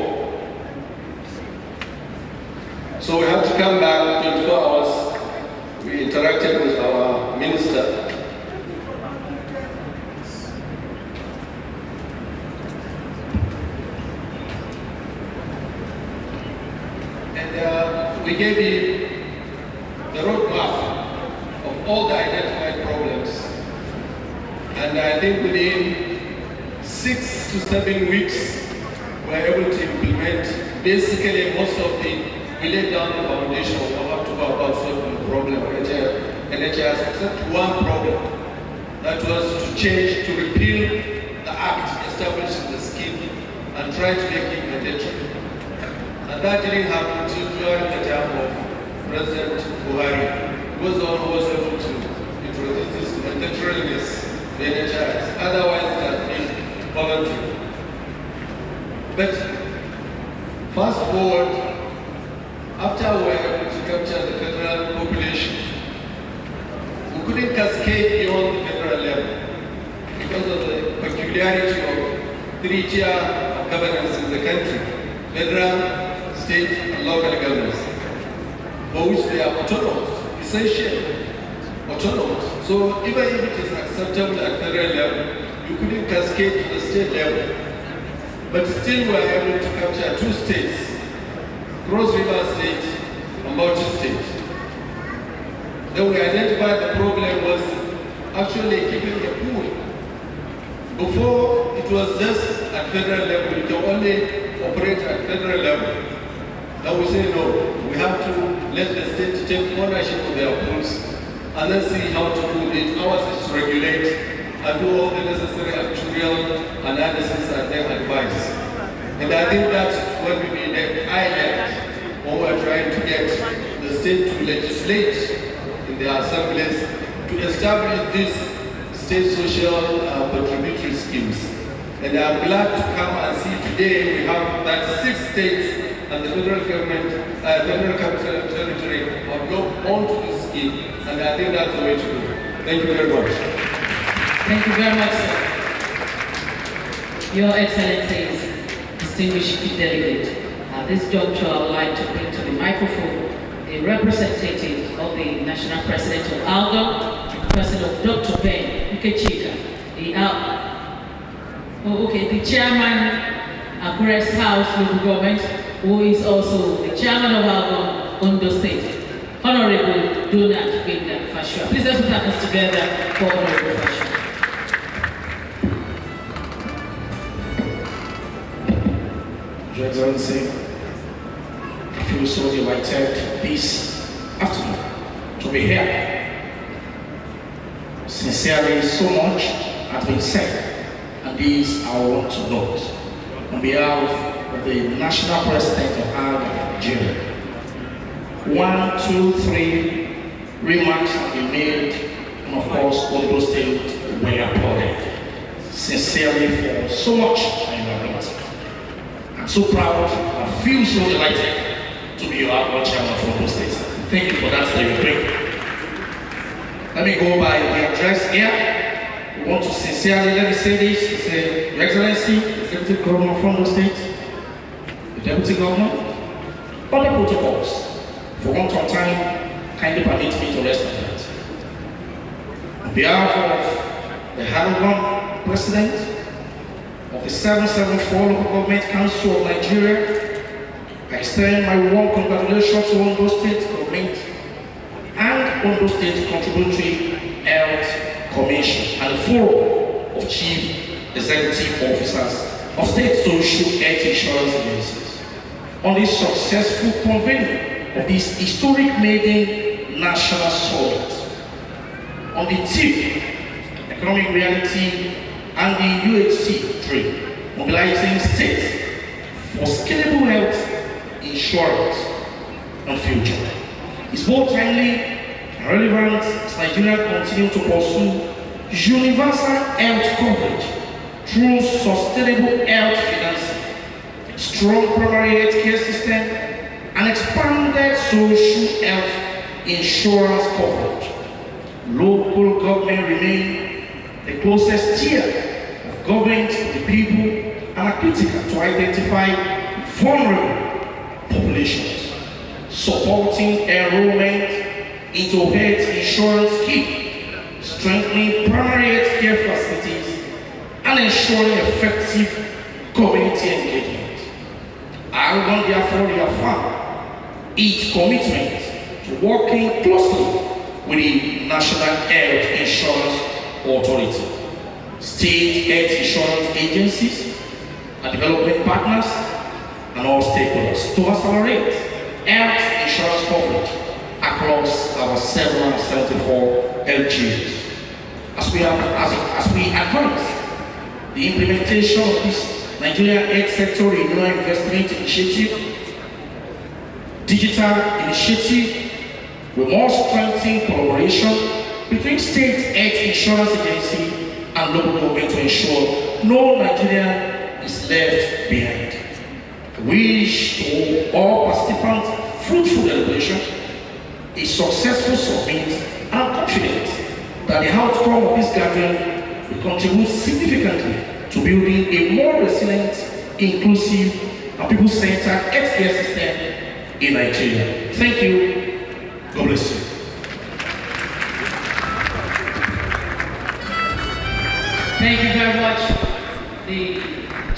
So we had to come back 24 hours. We interacted with our minister. And we gave him the roadmap of all the identified problems. And I think within 6 to 7 weeks, we were able to implement basically most of the. We laid down the foundation of how to go about solving the problem of NHIs, except one problem. That was to change, to repeal the act establishing the scheme and try to make it mandatory. And that didn't happen until during the time of President Buhari. He was the one who was able to introduce this mandatoriness to NHIs. Otherwise, it has been voluntary. But fast forward, after we were able to capture the federal population, we couldn't cascade beyond the federal level because of the peculiarity of 3-tier governance in the country, federal, state, and local governments, for which they are autonomous, essentially autonomous. So even if it is acceptable at federal level, you couldn't cascade to the state level. But still we were able to capture 2 states, Cross River State and Bauchi State. Then we identified the problem was actually keeping the pool. Before, it was just at federal level. You can only operate at federal level. Now we say no, we have to let the state take ownership of their pools and then see how to do it. Ours is to regulate and do all the necessary actuarial analysis and then advice. And I think that's what we need. I left when we're trying to get the state to legislate in their assemblies to establish these state social contributory schemes. And I'm glad to come and see today we have 36 states and the federal government, federal capital territory have gone onto this scheme, and I think that's the way to go. Thank you very much. Thank you very much, sir. Your Excellencies, distinguished delegate, at this juncture I would like to bring to the microphone the representative of the National President of ALGA, the person of Dr. Ben Ukechika, the Chairman of Grace House Local Government, who is also the Chairman of ALGA Ondo State, Honorable Donald Binda Fashua. Please let's put our hands together for Honorable Fashua. Your Excellency, I feel so delighted this afternoon to be here. Sincerely, so much has been said, and this I want to note on behalf of the National President of Nigeria. 1, 2, 3 remarks have been made, and of course, all those things were applauded. Sincerely, for so much I am not. I'm so proud, I feel so delighted to be your outgoing chairman from Ondo State. Thank you for that bring. Let me go by the address here. We want to sincerely, let me say this, say, Your Excellency, the Executive Governor from Ondo State, the Deputy Governor, all the protocols, for one time, kindly permit me to rest on that. On behalf of the Honorable President, of the 774 Local Government Council of Nigeria, I extend my warm congratulations to Ondo State Government and Ondo State Contributory Health Commission and the Forum of Chief executive officers of state social health insurance agencies on the successful convening of this historic maiden national summit on the theme economic reality and the UHC dream, mobilizing states for scalable health insurance and future. It's both timely and relevant as Nigeria continues to pursue universal health coverage through sustainable health financing, strong primary health care system, and expanded social health insurance coverage. Local government remain the closest tier of government to the people and are critical to identify vulnerable populations, supporting enrollment into health insurance scheme, strengthening primary health care facilities, and ensuring effective community engagement. I will therefore reaffirm its commitment to working closely with the National Health Insurance Authority, state health insurance agencies, and development partners, and all stakeholders to accelerate health insurance coverage across our 774 LGUs. As we advance the implementation of this Nigeria Health Sector Renewal Investment Initiative, digital initiative, we must strengthen collaboration between state health insurance agency and local government to ensure no Nigerian is left behind. We wish to all participants fruitful deliberation, a successful summit, and I'm confident that the outcome of this gathering will contribute significantly to building a more resilient, inclusive, and people-centered healthcare system in Nigeria. Thank you. God bless you. Thank you very much. The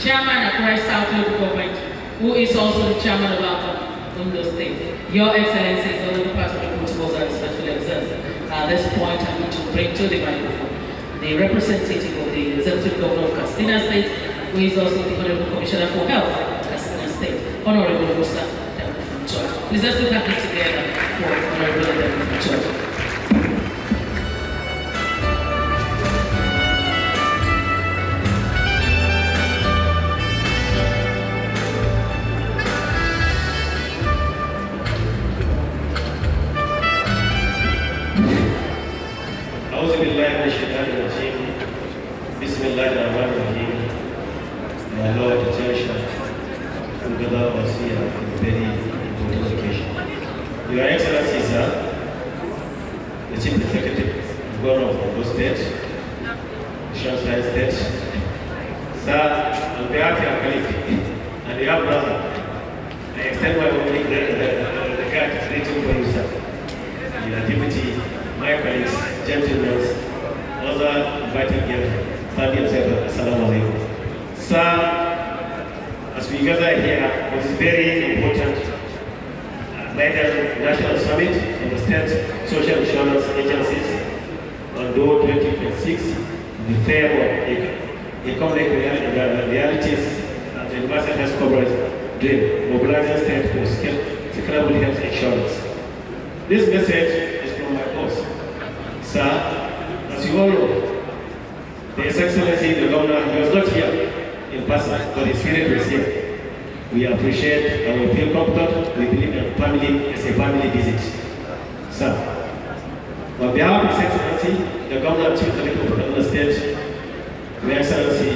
chairman of Christ South Local Government, who is also the chairman of our Ondo State. Your Excellency, all of the part of the protocols are respectfully observed. At this point, I need to bring to the microphone the representative of the Executive Governor of Katsina State, who is also the Honorable Commissioner for Health, Katsina State, Honorable Musa. Please let's look at this together for Honorable Musa. My Lord, the Church, together was here in very important occasion. Your Excellency, sir, the Chief Executive Governor of Ondo State, Sunshine State, sir, on behalf of your colleague and your brother, I extend my only regard greeting for you, sir. Your deputy, my colleagues, gentlemen, other invited guests, standing and said, Assalamu alaikum. Sir, as we gather here, it is very important MAIDEN National Summit of the State Social Insurance Agencies on 2026, the theme of economic realities and the universal health coverage dream, mobilizing state for scalable health insurance. This message is from my boss. Sir, as you all know, the His Excellency, the Governor, he was not here in person, but his spirit was here. We appreciate and we feel comfortable. We believe that family is a family visit. Sir, on behalf of His Excellency, the Governor of Chief Executive of the State, Your Excellency,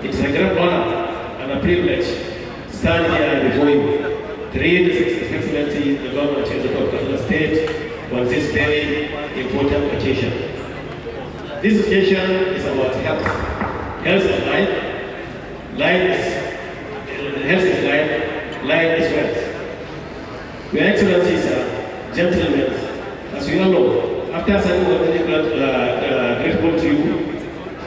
it is a great honor and a privilege to stand here before you to read His Excellency, the Governor of Chief Executive of the State, on this very important occasion. This occasion is about health. Health is life. Health is life. Life is wealth. Your Excellencies, gentlemen, as we all know, after saying what we are grateful to you,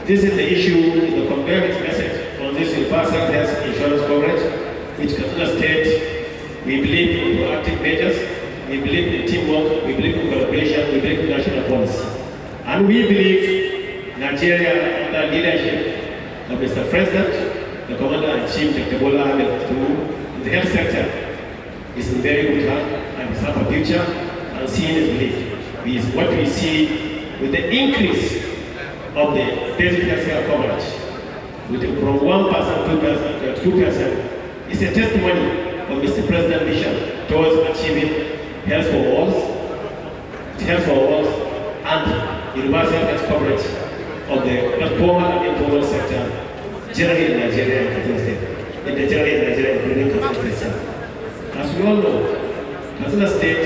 this is the issue, the comparative message on this universal health insurance coverage, which Katsina State, we believe in proactive measures, we believe in teamwork, we believe in collaboration, we believe in national policy. And we believe Nigeria, under leadership that Mr. President, the Commander-in-Chief, Dr. Bola Ahmed Tinubu, in the health sector is in very good hand and is have a future, and seeing is belief. Is what we see with the increase of the basic healthcare coverage from 1% to 2%. It's a testimony of Mr. President's vision towards achieving health for all, and universal health coverage of the formal and informal sector, generally in Nigeria and Katsina State. Including Katsina State. As we all know, Katsina State,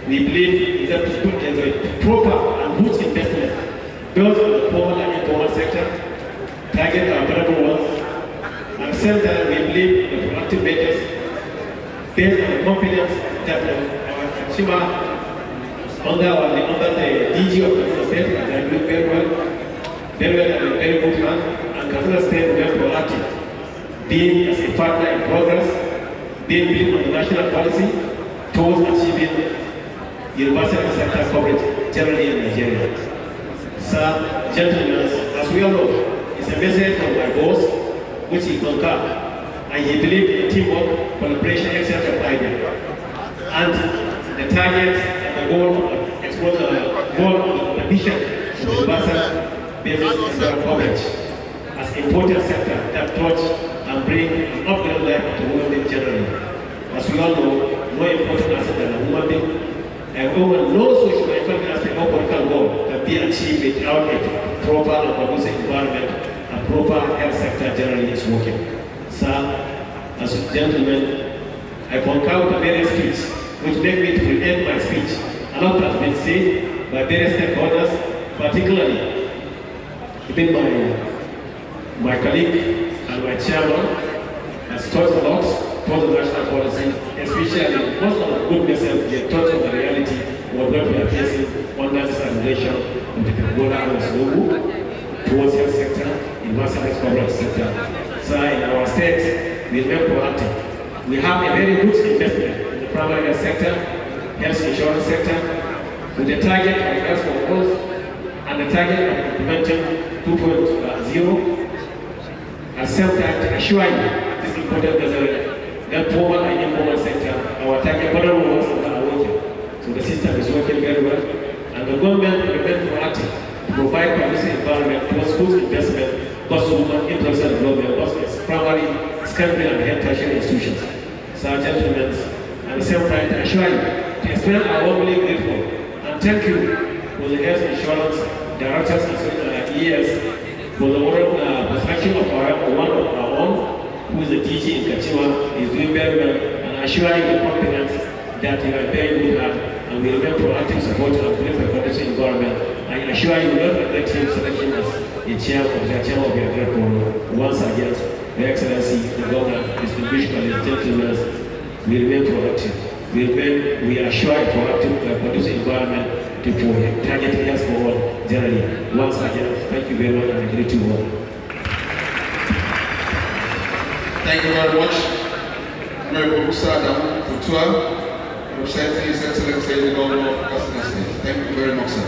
we believe that there's a proper and good investment built on the formal and informal sector, target our vulnerable ones, and at the same time we believe the proactive measures based on the confidence that our consumer under the DG of Katsina State are doing very well and in very good hands, and Katsina State will be proactive, being as a partner in progress, being built on the national policy towards achieving universal sector coverage generally in Nigeria. Sir, gentlemen, as we all know, it's a message from my boss, which he concur, and he believed in teamwork, collaboration, etc. of MAIDEN. And the target and the goal of the vision of universal basic sector coverage as important sector that touch and bring an upgrade life to women generally. As we all know, no important asset than a woman being. And woman, no social economic aspect of political goal can be achieved without a proper and conducive environment and proper health sector generally is working. Sir, as a gentleman, I concur with the various speech, which make me to end my speech. A lot has been said by various stakeholders, particularly even my colleague and my chairman has talked a lot towards the national policy, especially most of the good messages they taught on the reality of what we are facing under this administration of the Bola Ahmed Tinubu towards health sector, universal health coverage sector. So in our state, we remain proactive. We have a very good investment in the primary health sector, health insurance sector, with the target of health for all and the target of implementing 2.0. At the same time, to assure you this important that formal and informal sector, our target vulnerable ones are working. So the system is working very well, and the government will remain proactive to provide conducive environment towards good investment, both women, influencer development, both primary, secondary, and health tertiary institutions. So, gentlemen, at the same time, to assure you, to explain our warmly grateful and thank you for the health insurance directors and EAs for the construction of one of our own, who is the DG in Kachima, is doing very well, and assuring the confidence that you are very good at, and we remain proactive support and believe the condition environment. I assure you, not let him selection as the chairman of your group. Once again, Your Excellency, the Governor, distinguished colleagues, gentlemen, we remain proactive. We assure a proactive conducive environment to target health for all generally. Once again, thank you very much and I greet you all. Thank you very much. Honorable Musa Adamu Futua, representing His Excellency the Governor of Katsina State. Thank you very much, sir.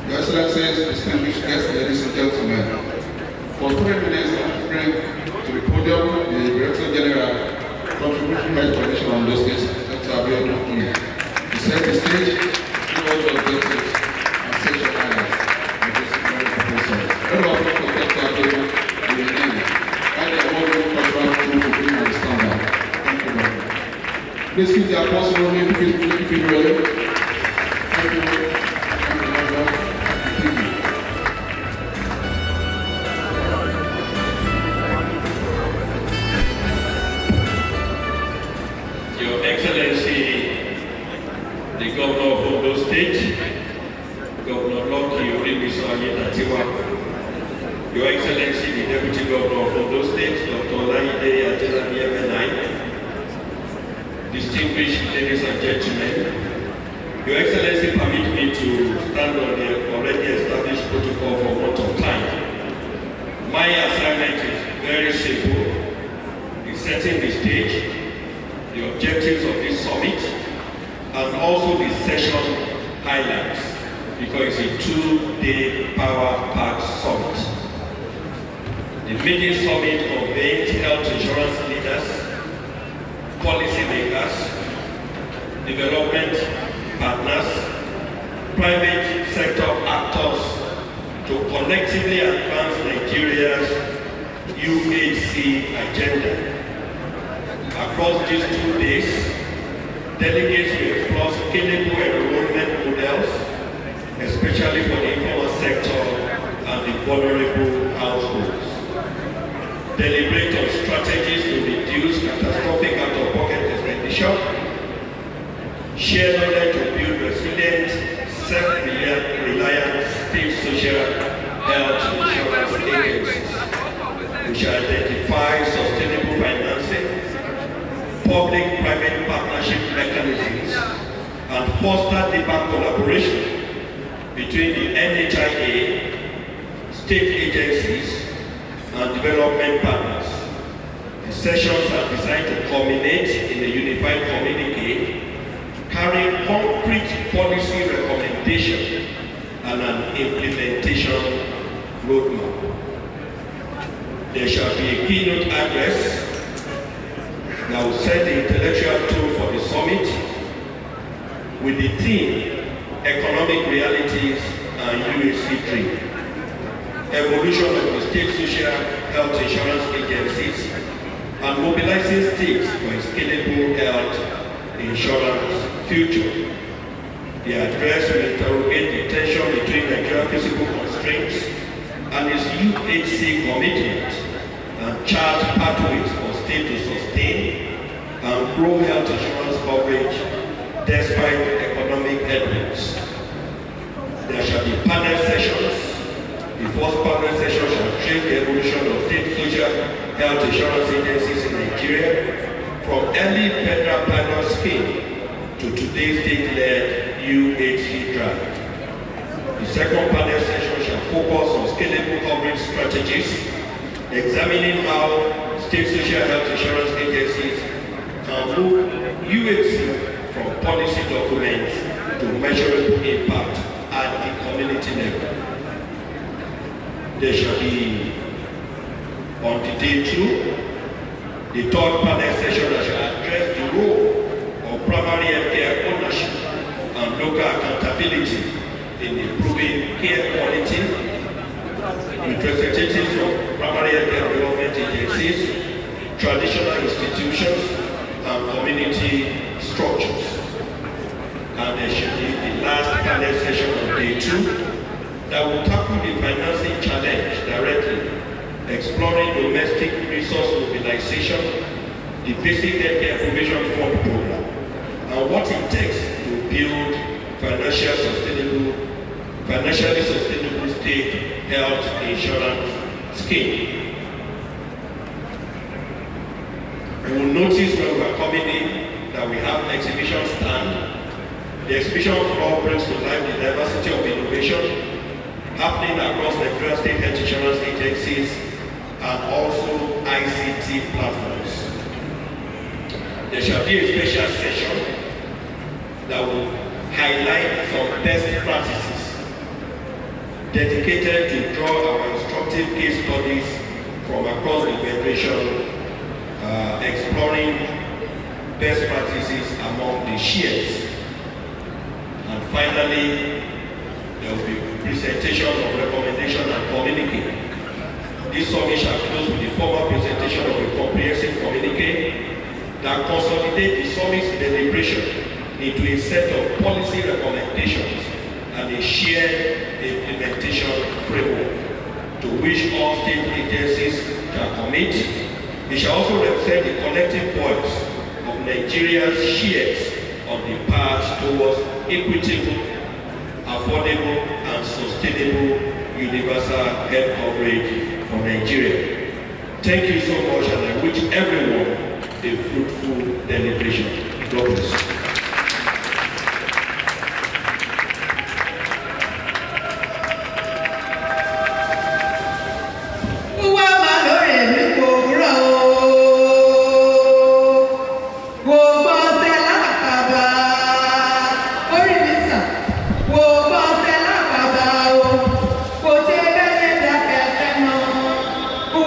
Your Excellency, distinguished guests, ladies and gentlemen, for 3 minutes, I bring to the podium the Director General, Contribution Health Commission on those states, Dr. Abiodun Okunle, to set the stage, give all the objectives, and set your highlights of this very proposal. Very welcome to Dr. Abiodun Okunle. Please keep the applause rolling, keep it rolling. Thank you. Your Excellency, the Governor of Ondo State, Governor Loki Oribisoye Natiwa, Your Excellency, the Deputy Governor of Ondo State, Dr. Laide Adelani MNI, distinguished ladies and gentlemen, Your Excellency, permit me to stand on the already established protocol for want of time. My assignment is very simple, in setting the stage, the objectives of this summit, and also the session highlights, because it's a 2-day power-packed summit. The meeting summit convenes health insurance leaders, policymakers, development partners, private sector actors to collectively advance Nigeria's UHC agenda. Across these 2 days, delegates will explore scalable enrollment models, especially for the informal sector and the vulnerable households. Deliberate on strategies to reduce catastrophic out-of-pocket expenditure. Share knowledge to build resilient, self-reliant state social health insurance agencies. We shall identify sustainable financing, public-private partnership mechanisms, and foster deeper collaboration between the NHIA, state agencies, and development partners. The sessions are designed to culminate in a unified communique carrying concrete policy recommendations and an implementation roadmap. There shall be a keynote address that will set the intellectual tone for the summit with the theme Economic Realities and UHC Dream. Evolution of the state social health insurance agencies and mobilizing states for a scalable health insurance future. The address will interrogate the tension between Nigeria's physical constraints and its UHC commitment and chart pathways for state to sustain and grow health insurance coverage despite economic headwinds. There shall be panel sessions. The first panel session shall trace the evolution of state social health insurance agencies in Nigeria from early federal pilot scheme to today's state-led UHC drive. The second panel session shall focus on scalable coverage strategies, examining how state social health insurance agencies can move UHC from policy documents to measurable impact at the community level. There shall be, on the day 2, the third panel session that shall address the role of primary healthcare ownership and local accountability in improving care quality with representatives from primary healthcare development agencies, traditional institutions, and community structures. And there should be the last panel session on day 2 that will tackle the financing challenge directly, exploring domestic resource mobilization, the basic healthcare provision fund program, and what it takes to build financially sustainable state health insurance scheme. You will notice when we are coming in that we have an exhibition stand. The exhibition floor brings to life the diversity of innovation happening across Nigeria state health insurance agencies and also ICT platforms. There shall be a special session that will highlight some best practices dedicated to draw our instructive case studies from across the Federation, exploring best practices among the SHIAs. And finally, there will be presentation of recommendation and communique. This summit shall close with the formal presentation of a comprehensive communique that consolidates the summit's deliberation into a set of policy recommendations and a shared implementation framework to which all state agencies shall commit. It shall also represent the collective voice of Nigeria's SHIAs on the path towards equitable, affordable, and sustainable universal health coverage for Nigeria. Thank you so much, and I wish everyone a fruitful deliberation. God bless. Who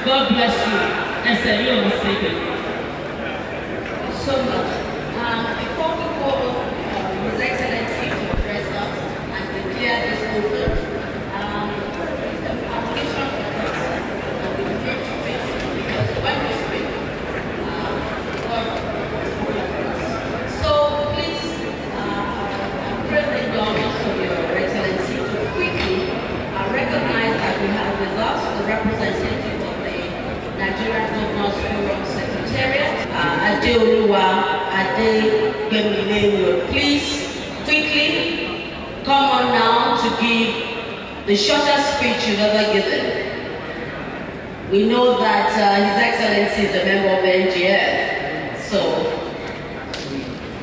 God bless you. And say you must say it. So much. Before we call His Excellency to address us and declare this open, the application for person will be made to me because when we speak, so please pray the indulgence of Your Excellency to quickly recognize that we have with us the representative of the Nigerian Governors Forum Secretariat, Adeoluwa Adegbemile, will please quickly come on now to give the shortest speech you've ever given. We know that His Excellency is a member of the NGF, so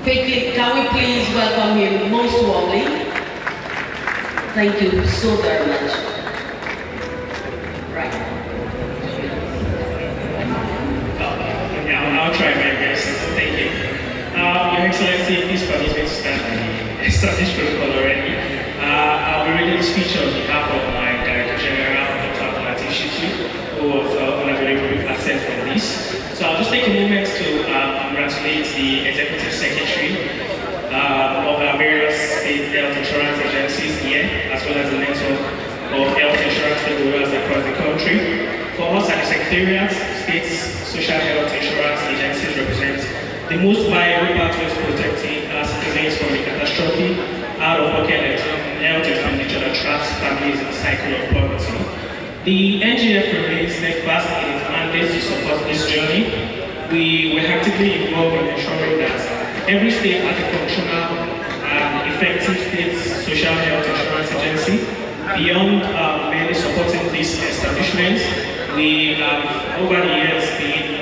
quickly, can we please welcome him most warmly? Thank you so very much. Right. I'll try my best. Thank you. Your Excellency, please permit me to stand by the established protocol already. I'll be reading the speech on behalf of my Director General, Dr. Latif Shitu, who was unavailable with access for this. So I'll just take a moment to congratulate the Executive Secretary of our various state health insurance agencies here, as well as the network of health insurance stakeholders across the country. For us at the Secretariat, states social health insurance agencies represent the most viable pathways protecting our citizens from the catastrophic out-of-pocket health expenditure that traps families in the cycle of poverty. The NGF remains steadfast in its mandate to support this journey. We were actively involved in ensuring that every state has a functional and effective state social health insurance agency. Beyond merely supporting these establishments, we have over the years been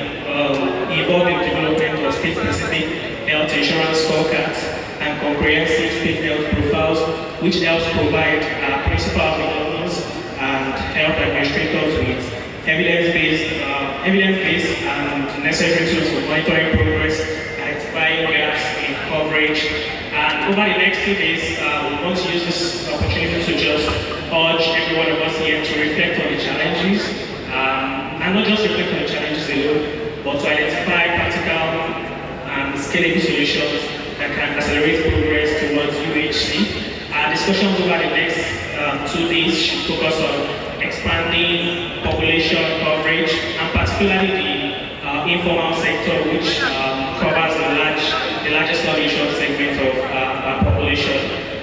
involved in development of state-specific health insurance scorecards and comprehensive state health profiles, which helps provide principal governors and health administrators with evidence-based and necessary tools for monitoring progress, identifying gaps in coverage. And over the next 2 days, we want to use this opportunity to just urge every one of us here to reflect on the challenges, and not just reflect on the challenges alone, but to identify practical and scalable solutions that can accelerate progress towards UHC. Our discussions over the next 2 days should focus on expanding population coverage, and particularly the informal sector, which covers the largest non-insured segment of our population.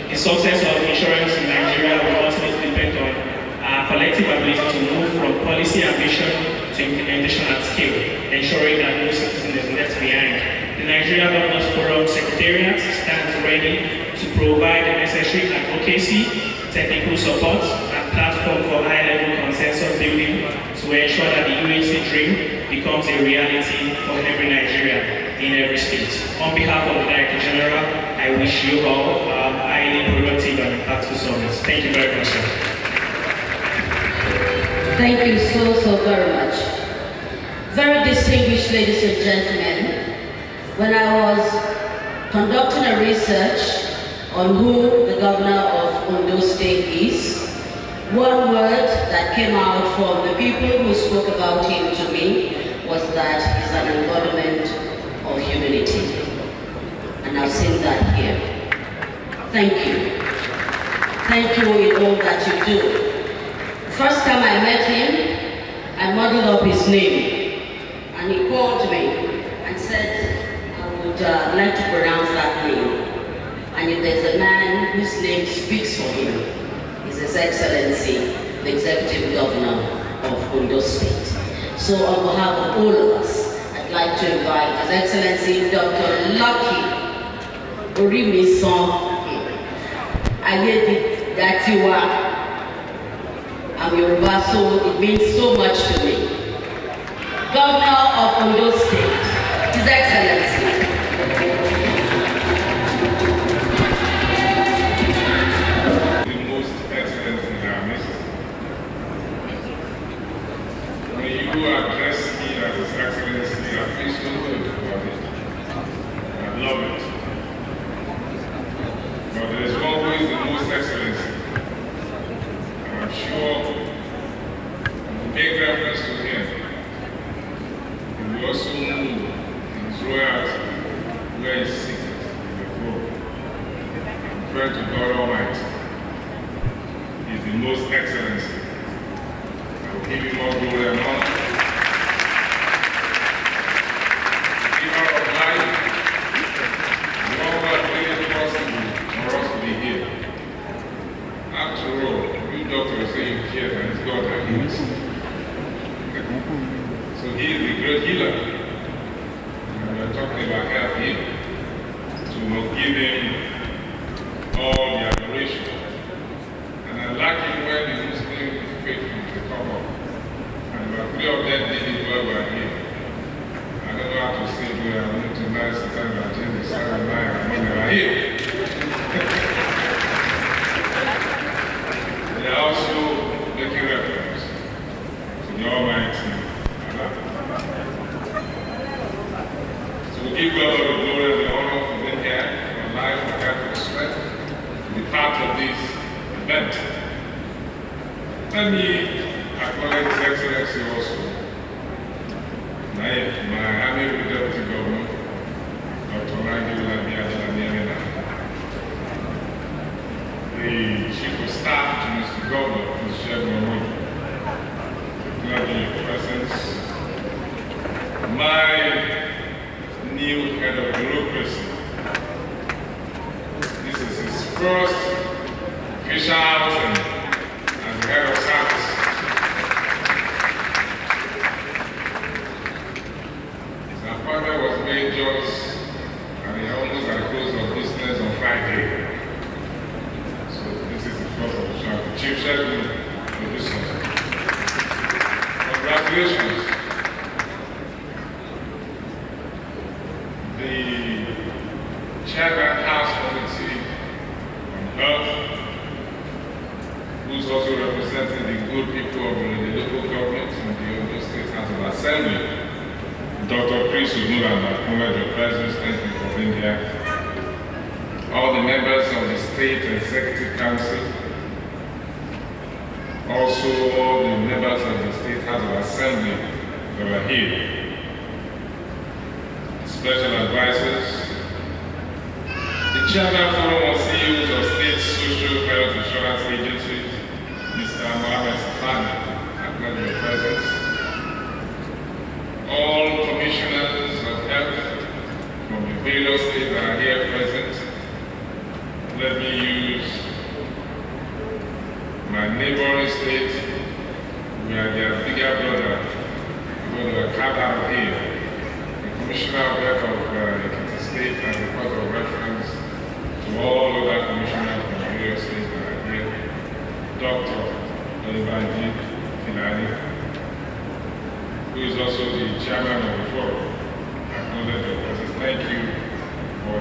The success of insurance in Nigeria will ultimately depend on our collective ability to move from policy ambition to implementation at scale, ensuring that no citizen is left behind. The Nigeria Governors Forum Secretariat stands ready to provide the necessary advocacy, technical support, and platform for high-level consensus building to ensure that the UHC dream becomes a reality for every Nigerian in every state. On behalf of the Director General, I wish you all highly productive and impactful summits. Thank you very much, sir. Thank you so very much. Very distinguished ladies and gentlemen, when I was conducting a research on who the governor of Ondo State is, one word that came out from the people who spoke about him to me was that he's an embodiment of humility. And I've seen that here. Thank you. Thank you in all that you do. The first time I met him, I modeled up his name. And he called me and said, I would like to pronounce that name. And if there's a man whose name speaks for him, it's His Excellency, the Executive Governor of Ondo State. So on behalf of all of us, I'd like to invite His Excellency Dr. Lucky Orimisan Ayedidatiwa. I'm Yoruba, so it means so much to me. Governor of Ondo State, His Excellency. The most excellent in our midst. When you address me as His Excellency, I feel so good about it. I love it. But there is one who is the most excellency. And I'm sure I will make reference to him. three of them did it while we were here. I don't know how to say it, I went to nice time I changed the Saturday night when they were here. They are also making reference to the Almighty Allah. So we give God all the glory and the honor for being here, for life, for health, for strength, to be part of this event. Let me acknowledge His Excellency also, my Amiable Deputy Governor, Dr. the Chief of Staff to Mr. Governor, Mr. Shegun, glad in your presence. My new head of bureaucracy. This is his first official outing as the head of service. His appointment was made just and he almost had close of business on Friday. So this is the first official. Chief Shegun will do something. Congratulations. The Chairman House Committee on Health, who's also representing the good people of the local government in the Ondo State House of Assembly, Dr. Chris Udmuranda, acknowledge your presence, thank you for being here. All the members of the State Executive Council, also all the members of the State House of Assembly that are here, special advisors, the Chairman Forum of CEOs of State Social Health Insurance Agencies, Mr. Mohamed Safani, acknowledge your presence. All commissioners of health from the various states that are here present. Let me use my neighboring state. We are their bigger brother. We are carved out here. Commissioner of Health of Ekiti State and the Court of Reference to all other commissioners from various states that are here. Dr. Oliver Filani, who is also the chairman of the forum. Acknowledge your presence. Thank you for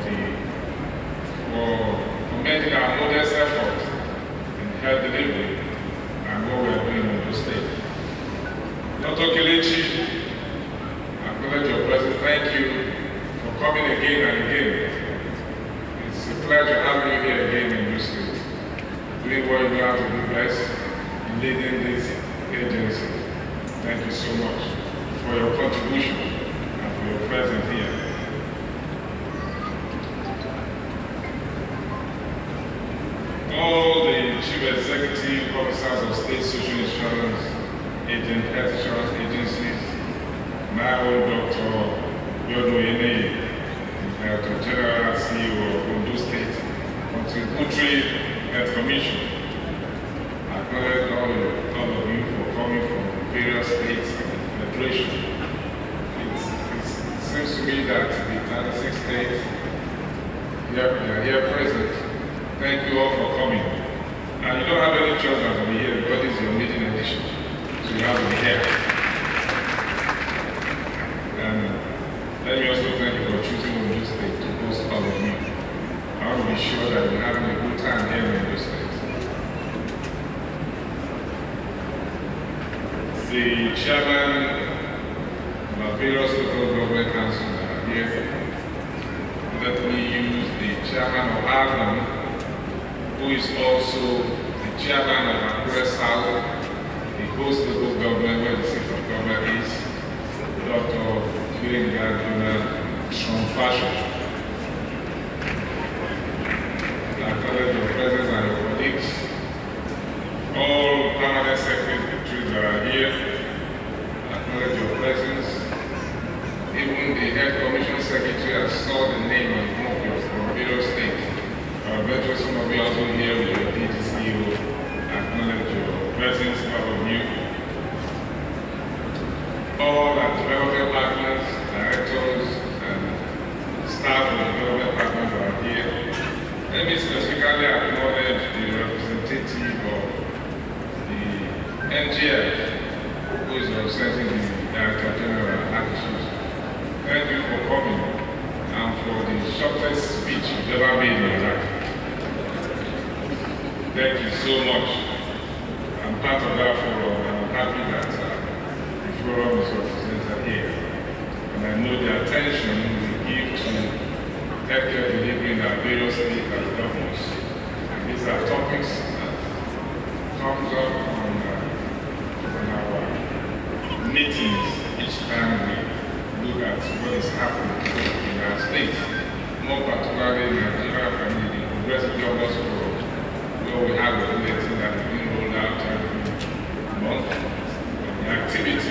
making our modest effort in health delivery and what we are doing in the state. Dr. Kelechi, acknowledge your presence. Thank you for coming again and again. It's a pleasure having you here again in this state. Doing what you know how to do best in leading this agency. Thank you so much for your contribution and for your presence here. All the chief executive officers of state social insurance health insurance agencies, my own Dr. Yodo Yene, Director General CEO of Ondo State Contributory Health Commission. I acknowledge all of you for coming from various states and federations. It seems to me that the 36 states are here present. Thank you all for coming. And you don't have any choice but to be here because this is your meeting edition. So you have to be here. And let me also thank you for choosing Ondo State to host all of you. I want to be sure that you're having a good time here in Ondo State. The chairman of our various local government councils that are here, let me use the chairman of Arnhem, who is also the chairman of Akure South, the host local government where the seat of government is, Dr. Kiringa Juna Fashion. I acknowledge your presence and your colleagues, all permanent secretaries that are here. I acknowledge your presence. Even the head commission secretary has saw the name of Mobius from various states. I bet you some of you also here with your DTCO. Acknowledge your presence, all of you. All our development partners, directors, and staff of the development partners are here. Let me specifically acknowledge the representative of the NGF, who is representing ever made in my life. Thank you so much. I'm part of that forum, and I'm happy that the forum is represented here. And I know the attention we give to healthcare delivery in our various states as governments. And these are topics that comes up on our meetings each time we look at what is happening in our states, more particularly in Nigeria and in the Progressive Governors Forum, where we have a bulletin that is being rolled out every month on the activities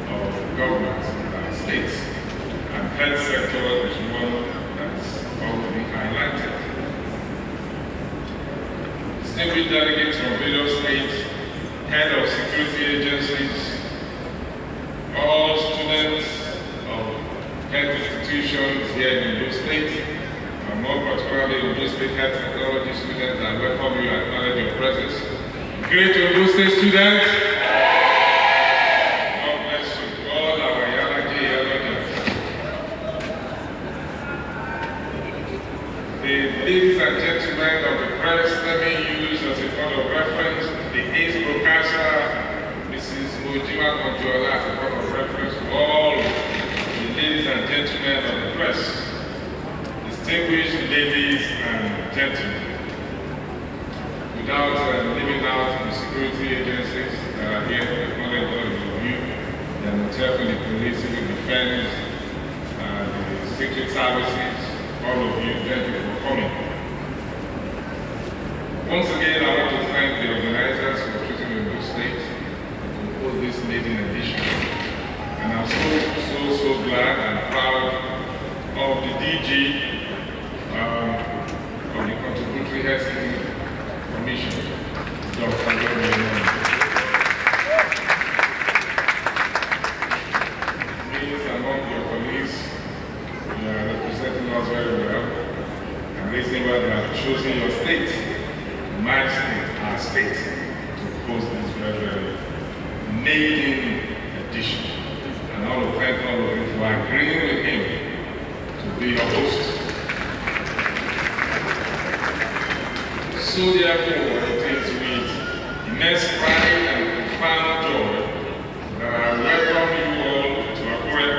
of governments in our states. And health sector is one that's always been highlighted. Distinguished delegates from various states, head of security agencies, all students of health institutions here in those states, and more particularly Ondo State Health Technology students, I welcome you and acknowledge your presence. Great Ondo State students. God bless you. All our Yalaji. The ladies and gentlemen of the press, let me use as a point of reference the ace broadcaster, Mrs. Mojima Conjola, as a point of reference to all the ladies and gentlemen of the press, distinguished ladies and gentlemen. Without leaving out the security agencies that are here to acknowledge all of you, the Motel, the police, civil defense, the secret services, all of you, thank you for coming. Once again, I want to thank the organizers for choosing Ondo State to hold this maiden edition. And I'm so glad and proud of the DG of the Contributory Health Commission, Dr. Leonard. Please, among your colleagues, you are representing us very well. And reason why they have chosen your state, my state, our state, to host this very maiden edition. And I want to thank all of you for agreeing with him to be your host. So therefore, it is with immense pride and profound joy that I welcome you all to Akure,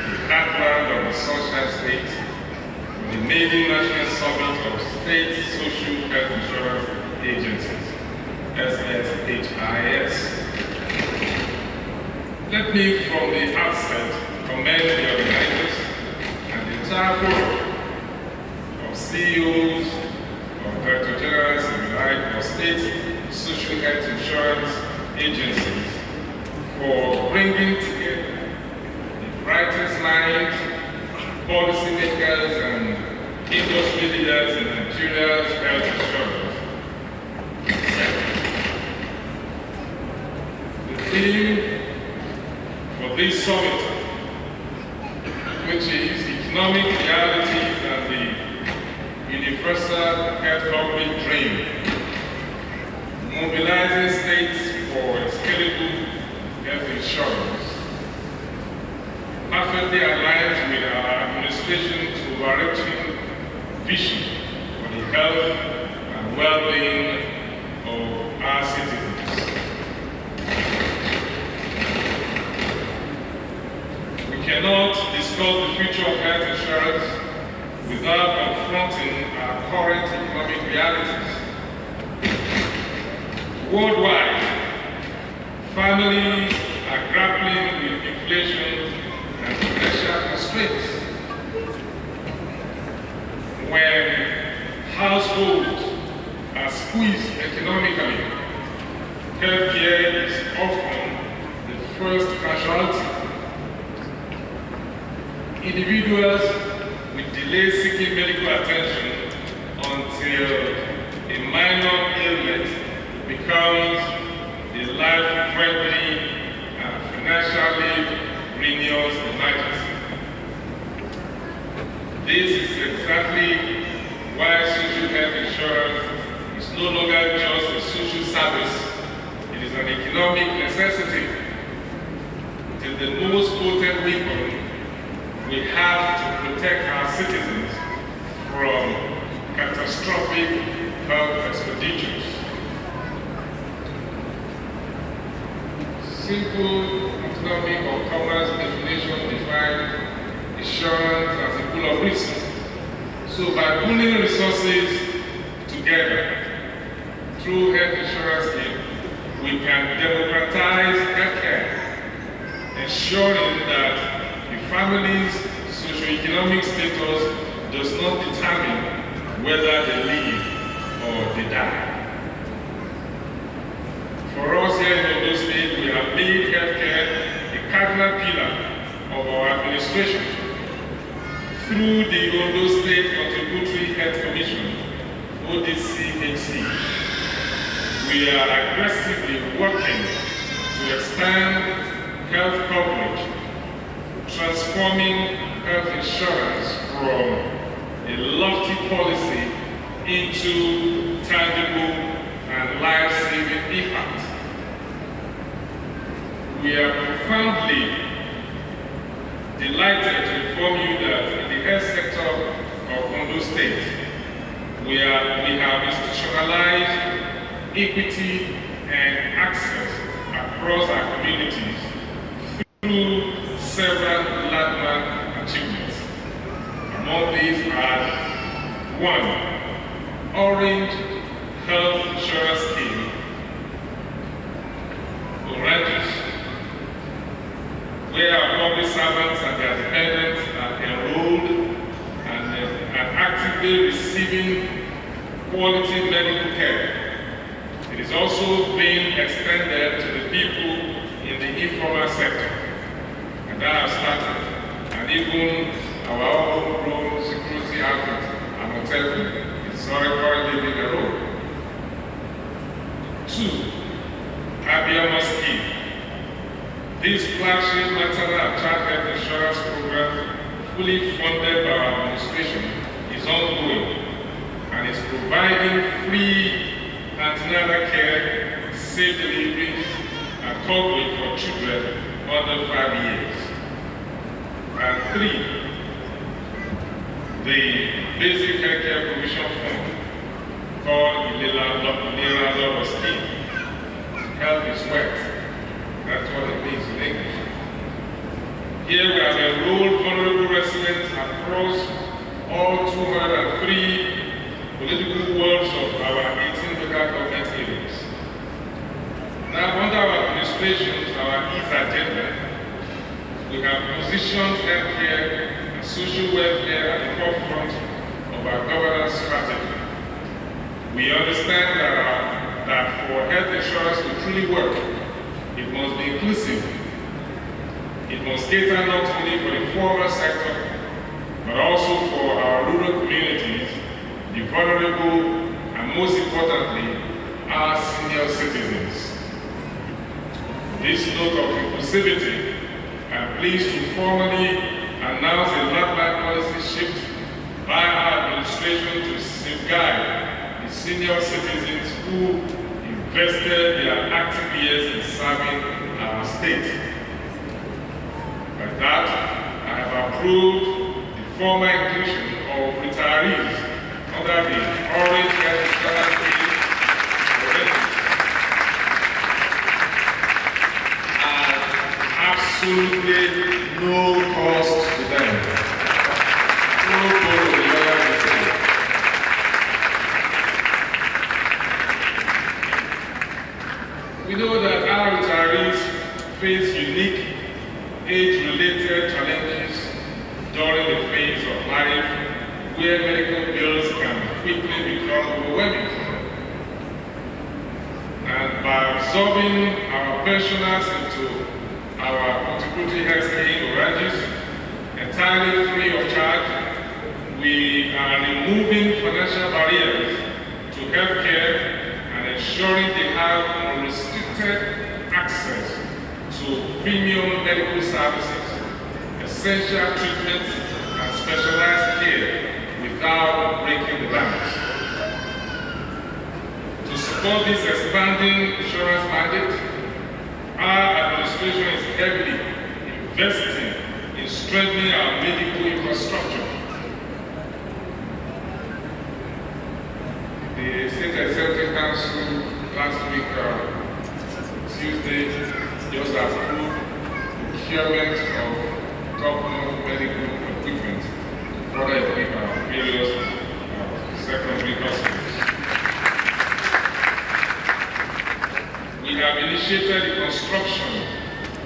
the heartland of the Sunshine State, for the maiden National Summit of State Social Health Insurance Agencies, SSHIAs. Let me from the outset commend the organizers and the entire board of CEOs, of Director Generals of State Social Health Insurance Agencies for bringing together the brightest minds, policymakers and industry leaders in Nigeria's health insurance. The theme for this summit, which is economic realities and the universal health coverage dream, mobilizing states for scalable health insurance, perfectly aligns with our administration's overarching vision for the health and well-being of our citizens. We cannot discuss the future of health insurance without confronting our current economic realities. Worldwide, families are grappling with inflation and financial constraints. When households are squeezed economically, healthcare is often the first casualty. Individuals will delay seeking medical attention until a minor illness becomes a life-threatening and financially ruinous emergency. This is exactly why social health insurance is no longer just a social service, it is an economic necessity. It is the most potent weapon we have to protect our citizens catastrophic health expenditures. Simple economic or commerce definition defines insurance as a pool of risk. So by pooling resources together through health insurance scheme, we can democratize healthcare, ensuring that the family's socioeconomic status does not determine whether they live or they die. For us here in Ondo State, we have made healthcare a cardinal pillar of our administration. Through the Ondo State Contributory Health Commission, ODCHC, we are aggressively working to expand health coverage, transforming health insurance from a lofty policy into tangible and life-saving impact. We are profoundly delighted to inform you that in the health sector of Ondo State, we have institutionalized equity and access across our communities through several landmark achievements. Among these are 1. Orange Health Insurance Scheme, Oranges, where our public servants and their dependents are enrolled and actively receiving quality medical care. It is also being extended to the people in the informal sector. And that has started. And even our homegrown security outfit, Amotebu, is currently being enrolled. 2. Abiyama Scheme. This flagship maternal and child health insurance program, fully funded by our administration, is ongoing and is providing free antenatal care, safe delivery, and coverage for children under 5 years. And 3, the Basic Healthcare Provision Fund, called Ilera Scheme. Health is wealth. That's what it means in English. Here we have enrolled vulnerable residents across all 203 political wards of our 18 local government areas. Now, under our administration, our EASE agenda, we have positioned healthcare and social welfare at the forefront of our governance strategy. We understand that for health insurance to truly work, it must be inclusive. It must cater not only for the formal sector, but also for our rural communities, the vulnerable, and most importantly, our senior citizens. This note of inclusivity, I'm pleased to formally announce a landmark policy shift by our administration to safeguard the senior citizens who invested their active years in serving our state. By that, I have approved the formal inclusion of retirees under the Orange Health Insurance Scheme at absolutely no cost to them. No cost to the lawyer to say. We know that our retirees face unique age-related challenges during the phase of life where medical bills can quickly become overwhelming for them. And by absorbing our pensioners into our contributory health scheme, Oranges, entirely free of charge, we are removing financial barriers to healthcare and ensuring they have unrestricted access to premium medical services, essential treatments, and specialized care without breaking the banks. To support this expanding insurance mandate, our administration is heavily investing in strengthening our medical infrastructure. The State Executive Council last week, Tuesday, just approved procurement of top-notch medical equipment to further equip our various secondary hospitals. We have initiated the construction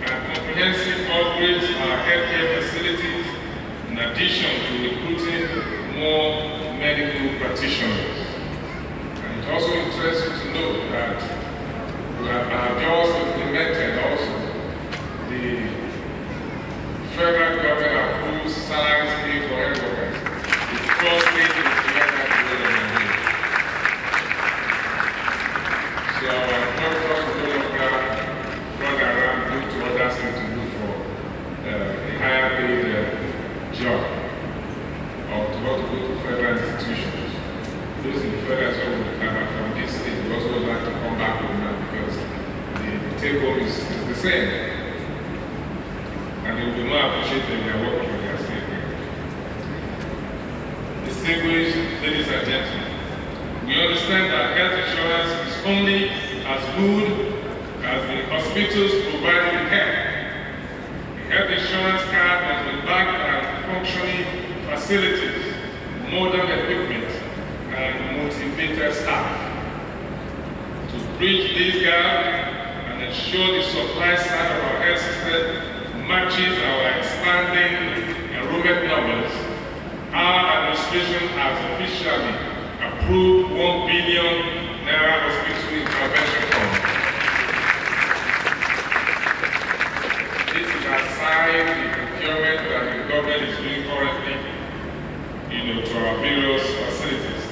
and comprehensive upgrades of our healthcare facilities in addition to recruiting more medical practitioners. And it also interests you to know that we have just implemented also the federal government approved salaries paid for health workers. The first stage is to get that development. So our doctors no longer run around going to other states to look for a higher paid job or to want to go to federal institutions. Those in the federal zone from this state we also like to come back with them because the take home is the same. And they will not appreciate that they are working for their state. Distinguished ladies and gentlemen, we understand that health insurance is only as good as the hospitals providing health. The health insurance card must be backed by functioning facilities, modern equipment, and motivated staff. To bridge this gap and ensure the supply side of our health system matches our expanding enrollment numbers, our administration has officially approved 1 billion naira hospital intervention fund. This is aside the procurement that the government is doing currently, to our various facilities.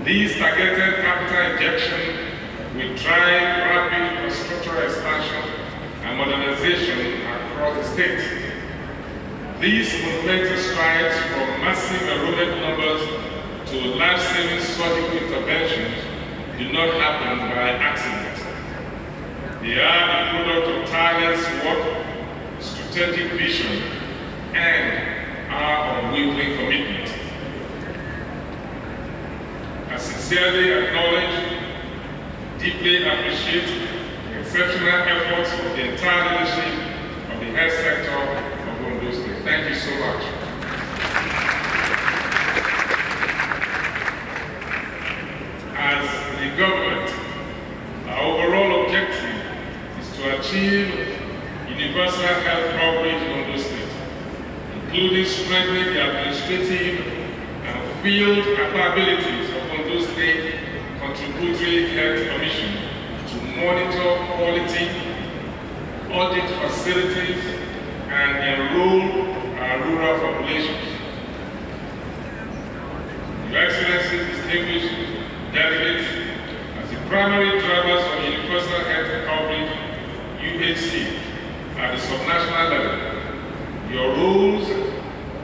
These targeted capital injection will drive rapid infrastructure expansion and modernization across the state. These monumental strides from massive enrollment numbers to life-saving surgical interventions do not happen by accident. They are the product of tireless work, strategic vision, and our unwavering commitment. I sincerely acknowledge, deeply appreciate the exceptional efforts of the entire leadership of the health sector of Ondo State. Thank you so much. As the government, our overall objective is to achieve universal health coverage in Ondo State, including strengthening the administrative and field capabilities of Ondo State Contributory Health Commission to monitor quality, audit facilities, and enroll our rural populations. Your Excellency, distinguished delegates, as the primary drivers of universal health coverage, UHC, at the subnational level, your roles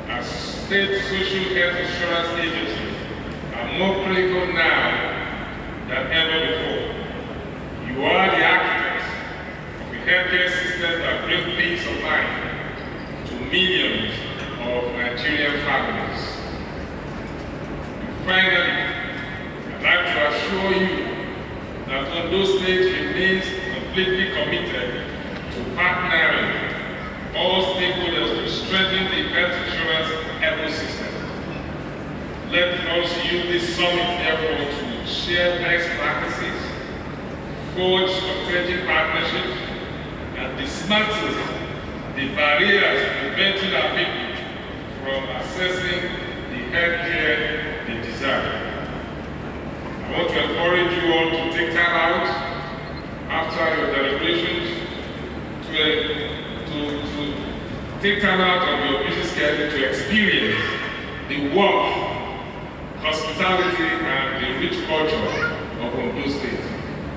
as state social health insurance agencies are more critical now than ever before. You are the architects of a healthcare system that brings peace of mind to millions of Nigerian families. And finally, I'd like to assure you that Ondo State remains completely committed to partnering all stakeholders to strengthen the health insurance ecosystem. Let us use this summit, therefore, to share best practices, forge strategic partnerships, and dismantle the barriers preventing our people from accessing the healthcare they desire. I want to encourage you all to take time out after your deliberations to take time out of your busy schedule to experience the warmth, hospitality, and the rich culture of Ondo State.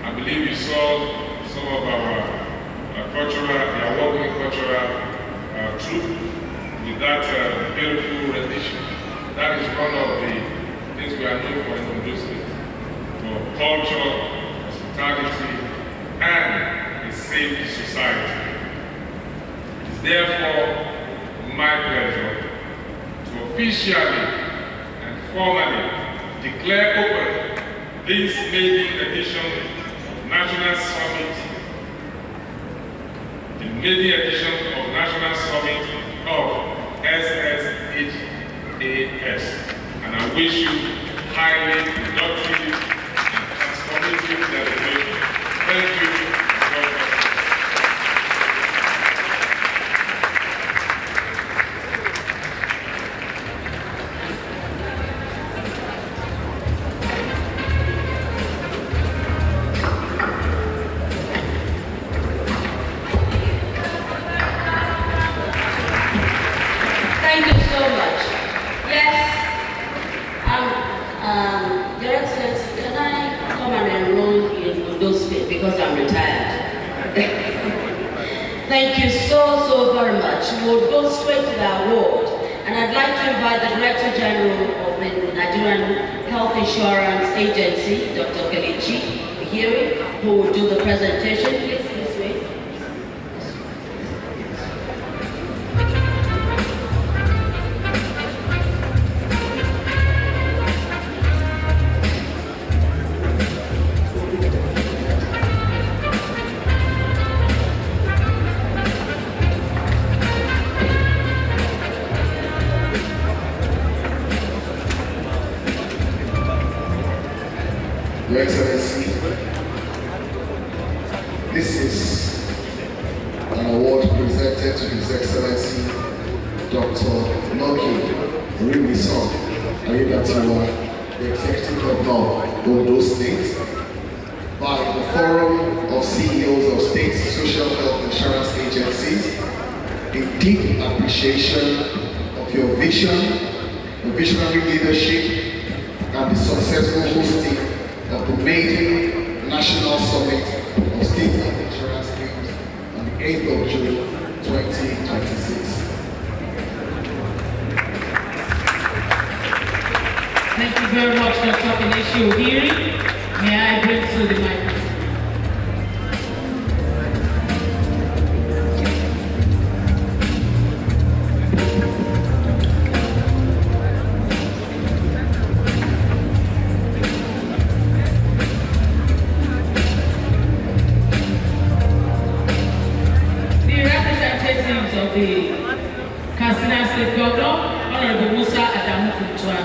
I believe you saw some of our cultural troupe with that beautiful rendition. That is one of the things we are known for in Ondo State, for culture, hospitality, and a safe society. It is therefore my pleasure to officially and formally declare open this maiden edition National Summit, the maiden edition of National Summit of SSHIAs. And I wish you highly productive and transformative celebration. Thank you. Thank you so much. Yes, Your Excellency, can I come and enroll in those State because I'm retired? Thank you so very much. We'll go straight to the award. And I'd like to invite the Director General of the Nigerian Health Insurance Agency, Dr. Kelechi Ihiri, who will do the presentation. Please, this way. Your Excellency, this is an award presented to His Excellency Dr. Loki Rimison Ayedatiwa, the Executive Governor of Ondo State, by the Forum of CEOs of State Social Health Insurance Agencies, in deep appreciation of your vision, your visionary leadership, and the successful hosting of the maiden National Summit of State Health Insurance Schemes on the 8th of June 2026. Thank you very much, Dr. Kelechi Ihiri. May I bring to the microphone? Of the Katsina State Governor, Honorable Musa Adamu Kuntua.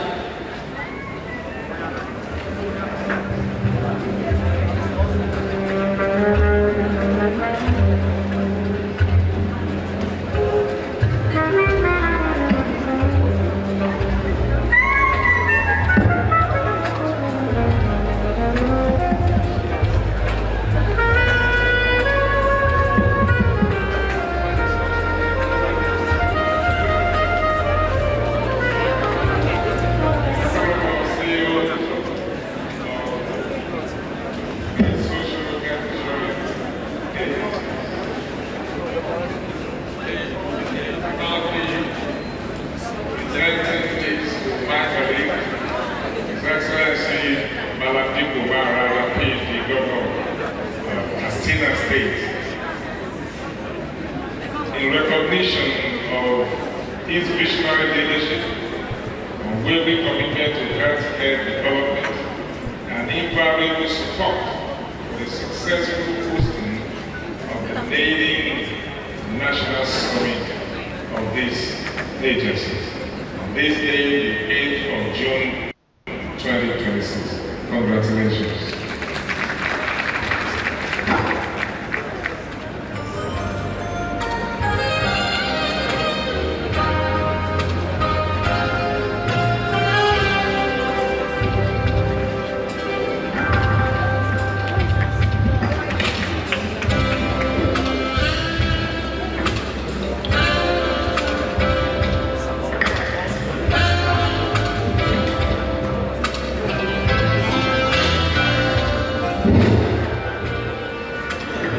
In recognition of his visionary leadership, unwavering commitment to healthcare development, and invaluable support for the successful hosting of the maiden National Summit of these agencies on this day, the 8th of June 2026. Congratulations.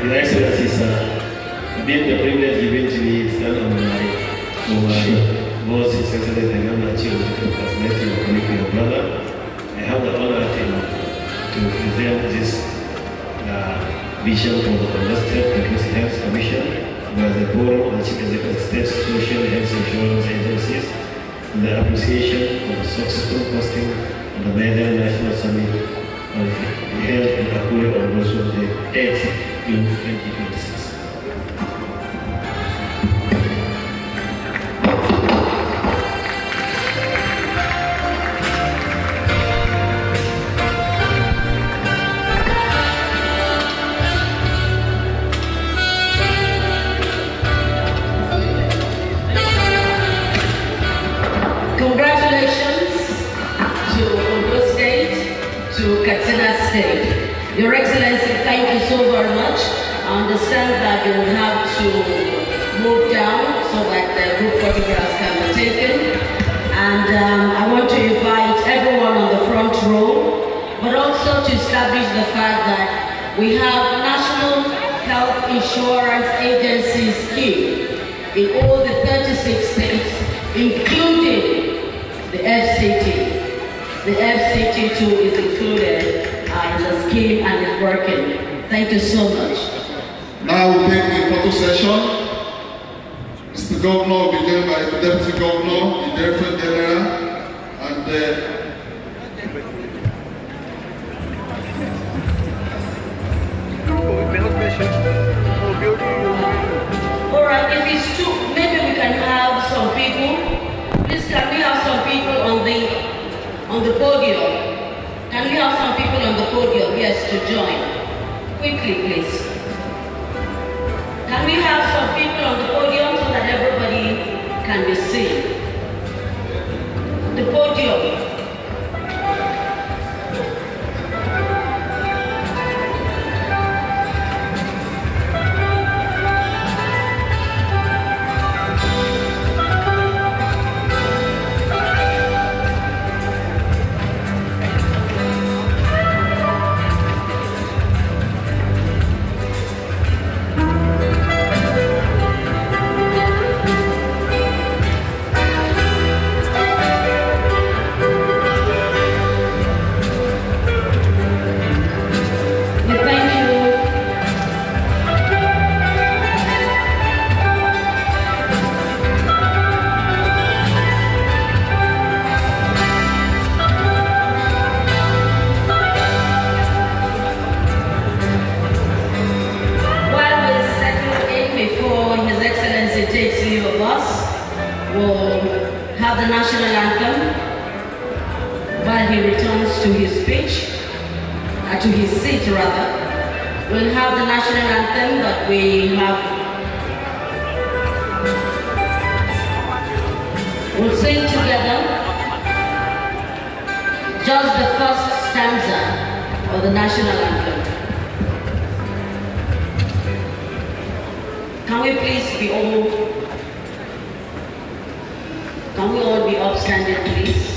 Your Excellency, sir, being the privilege given to me is not on my boss, His Excellency, the Governor Chief of your colleague, your brother. I have the honor to present this vision for the State Inclusive Health Commission by the Board of the Chief Executive State Social Health Insurance Agencies in the appreciation of the successful hosting of the MAIDEN National Summit as held in Akure on the 8th June 2026. Congratulations to Ondo State, to Katsina State. Your Excellency, thank you so very much. I understand that you will have to move down so that the group photographs can be taken. And I want to invite everyone on the front row, but also to establish the fact that we have National Health Insurance Agency scheme in all the 36 states, including the FCT. The FCT too is included in the scheme and is working. Thank you so much. Now we'll take the photo session. Mr. Governor will be joined by the Deputy Governor, the Director General, and all right, if it's too, maybe we can have some people. Please, can we have some people on the podium? Can we have some people on the podium? Yes, to join. Quickly, please. Can we have some people on the podium so that everybody can be seen? The podium. The national anthem while he returns to his speech, to his seat rather. We'll have the national anthem that we have. We'll sing together just the first stanza of the national anthem. Can we please be all? Can we all be upstanding, please?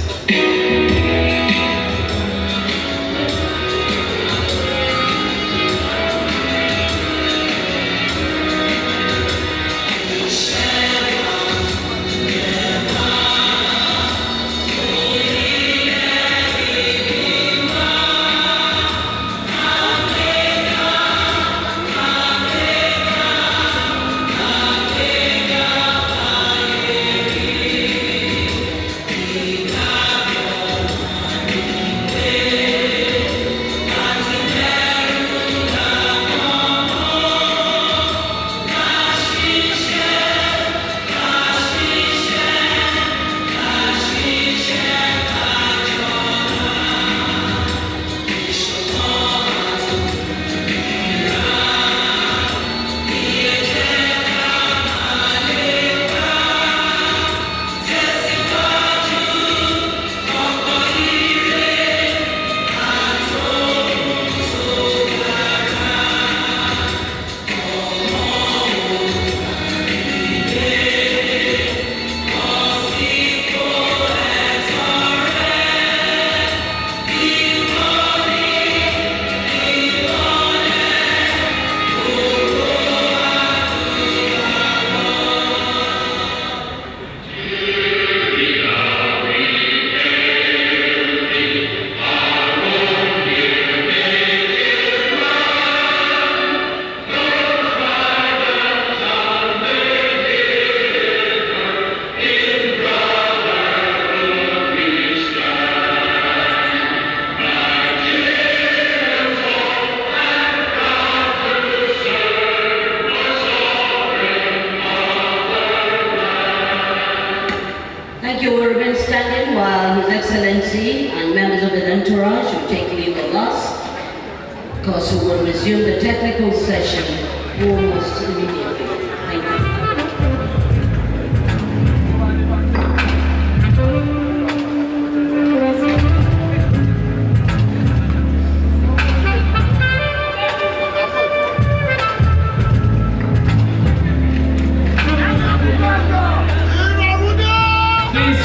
Thank you. We remain standing while His Excellency and members of the entourage will take leave of us, because we will resume the technical session almost immediately. Thank you.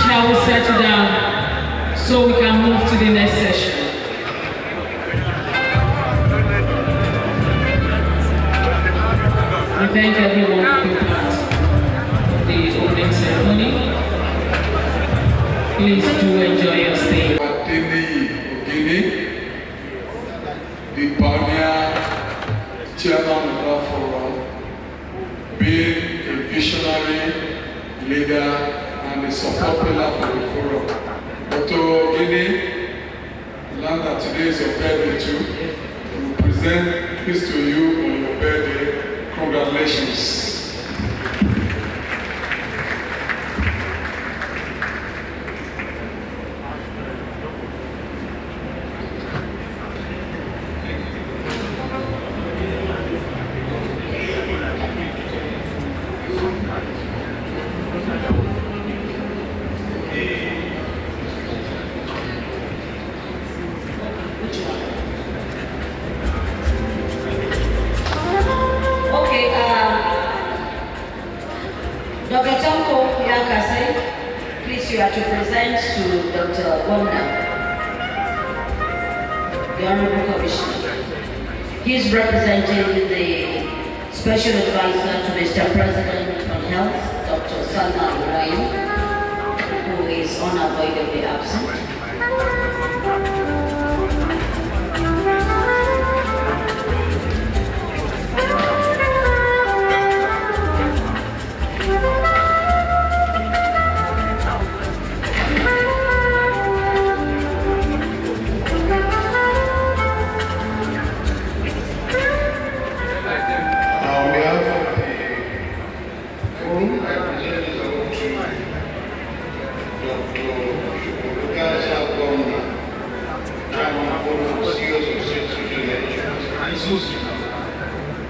Shall we settle down so we can move to the next session? We thank everyone for being part of the opening ceremony. Please do enjoy your stay. The pioneer chairman of our forum, being a visionary leader and a support pillar for the forum. Dr. Guinea, learned that today is your birthday too. We present this to you on your birthday. Congratulations. Dr. Tonko Yankase, please you are to present to Dr. Wanda, the Honorable Commissioner. He is representing the Special Advisor to Mr. President on Health, Dr. Salma Ibrahim, who is unavoidably absent.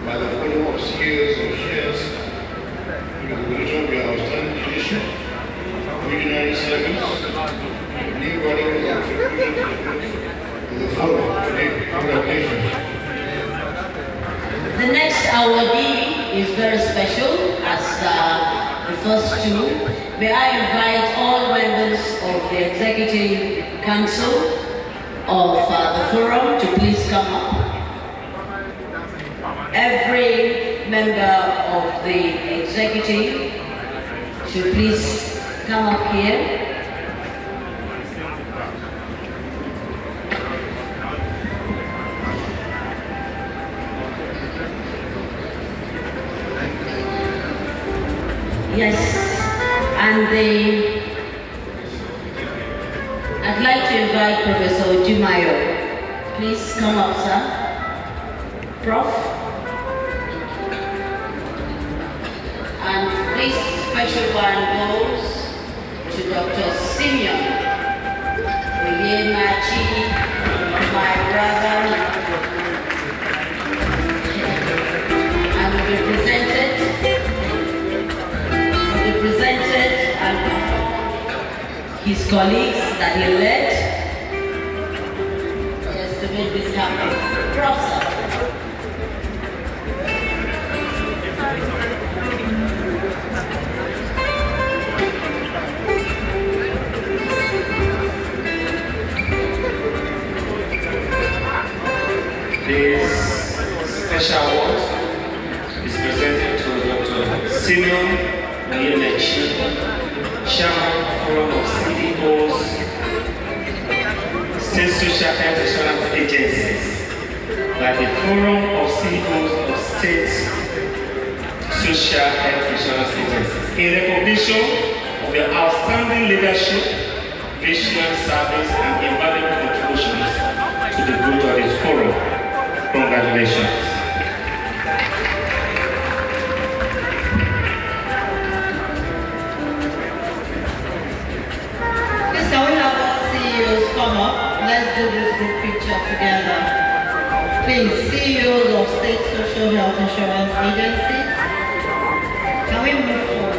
By the following of SSHIAs of shares, with the regulation of your outstanding leadership, visionary service, new value and contribution to the forum today. Congratulations. The next awardee is very special as the first two. May I invite all members of the Executive Council of the forum to please come up. Every member of the executive should please come up here. Yes, and I'd like to invite Professor Jumayo. Please come up, sir. Prof. And this special one goes to Dr. Simeon Oyemachi, my brother, and will be presented and his colleagues that he led just to make this happen. Prof. This special award is presented to Dr. Simeon Oyemachi, Chairman Forum of CEOs, State Social Health Insurance Agencies, by the Forum of CEOs of State Social Health Insurance Agencies, in recognition of your outstanding leadership, visionary service, and invaluable contributions to the growth of this forum. Congratulations. Please, CEOs of state social health insurance agencies, can we move forward?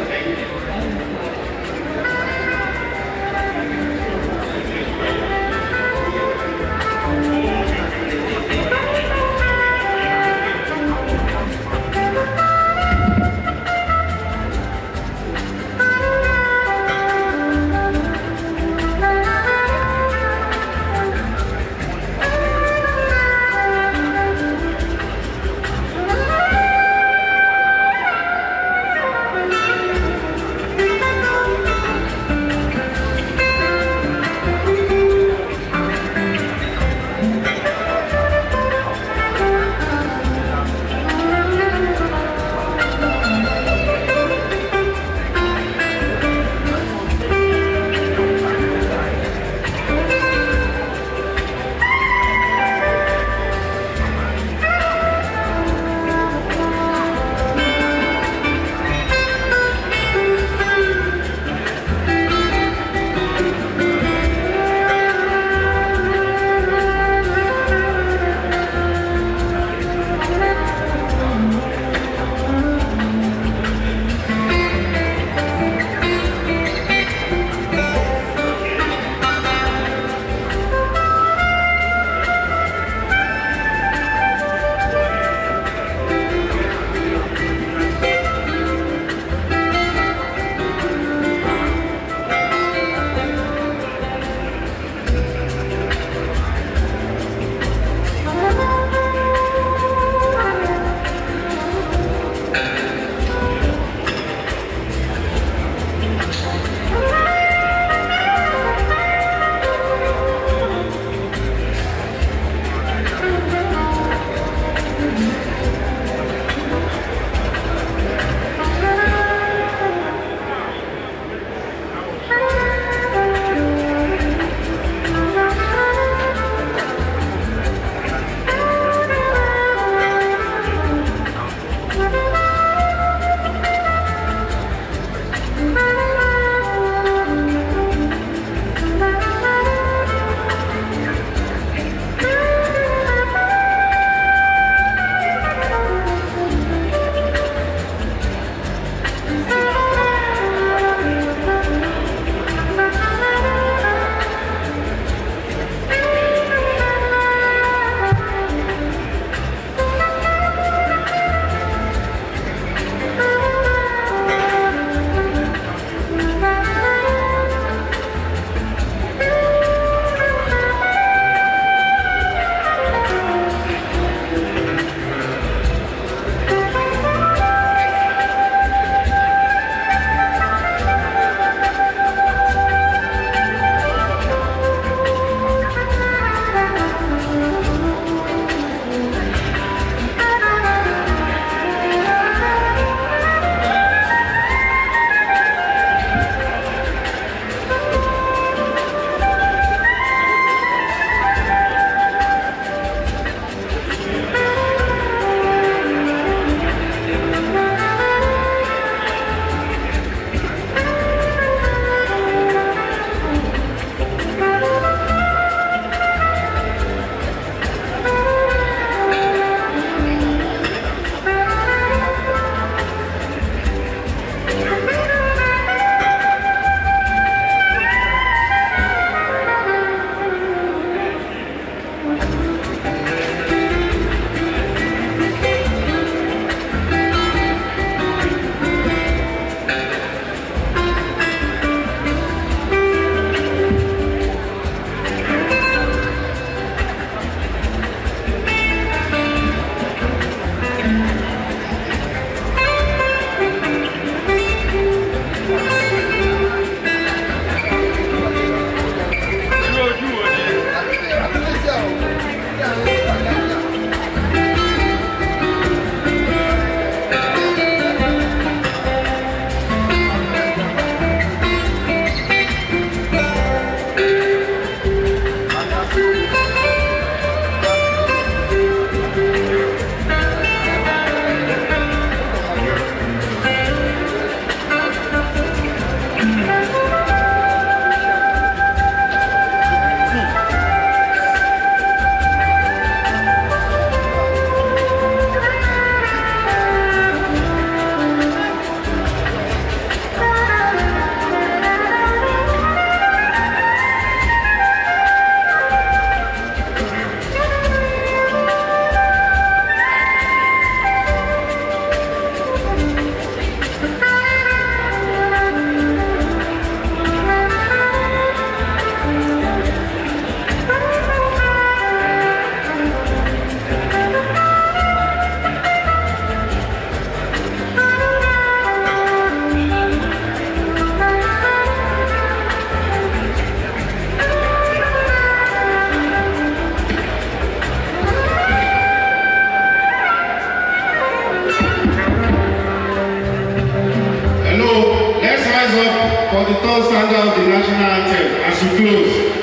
rise up for the third stanza of the national anthem as we close.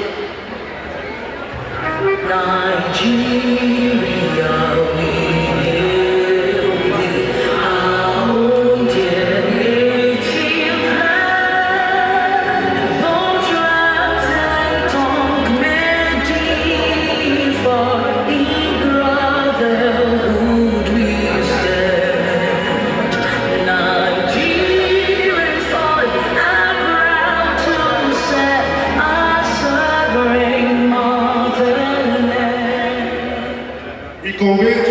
Convey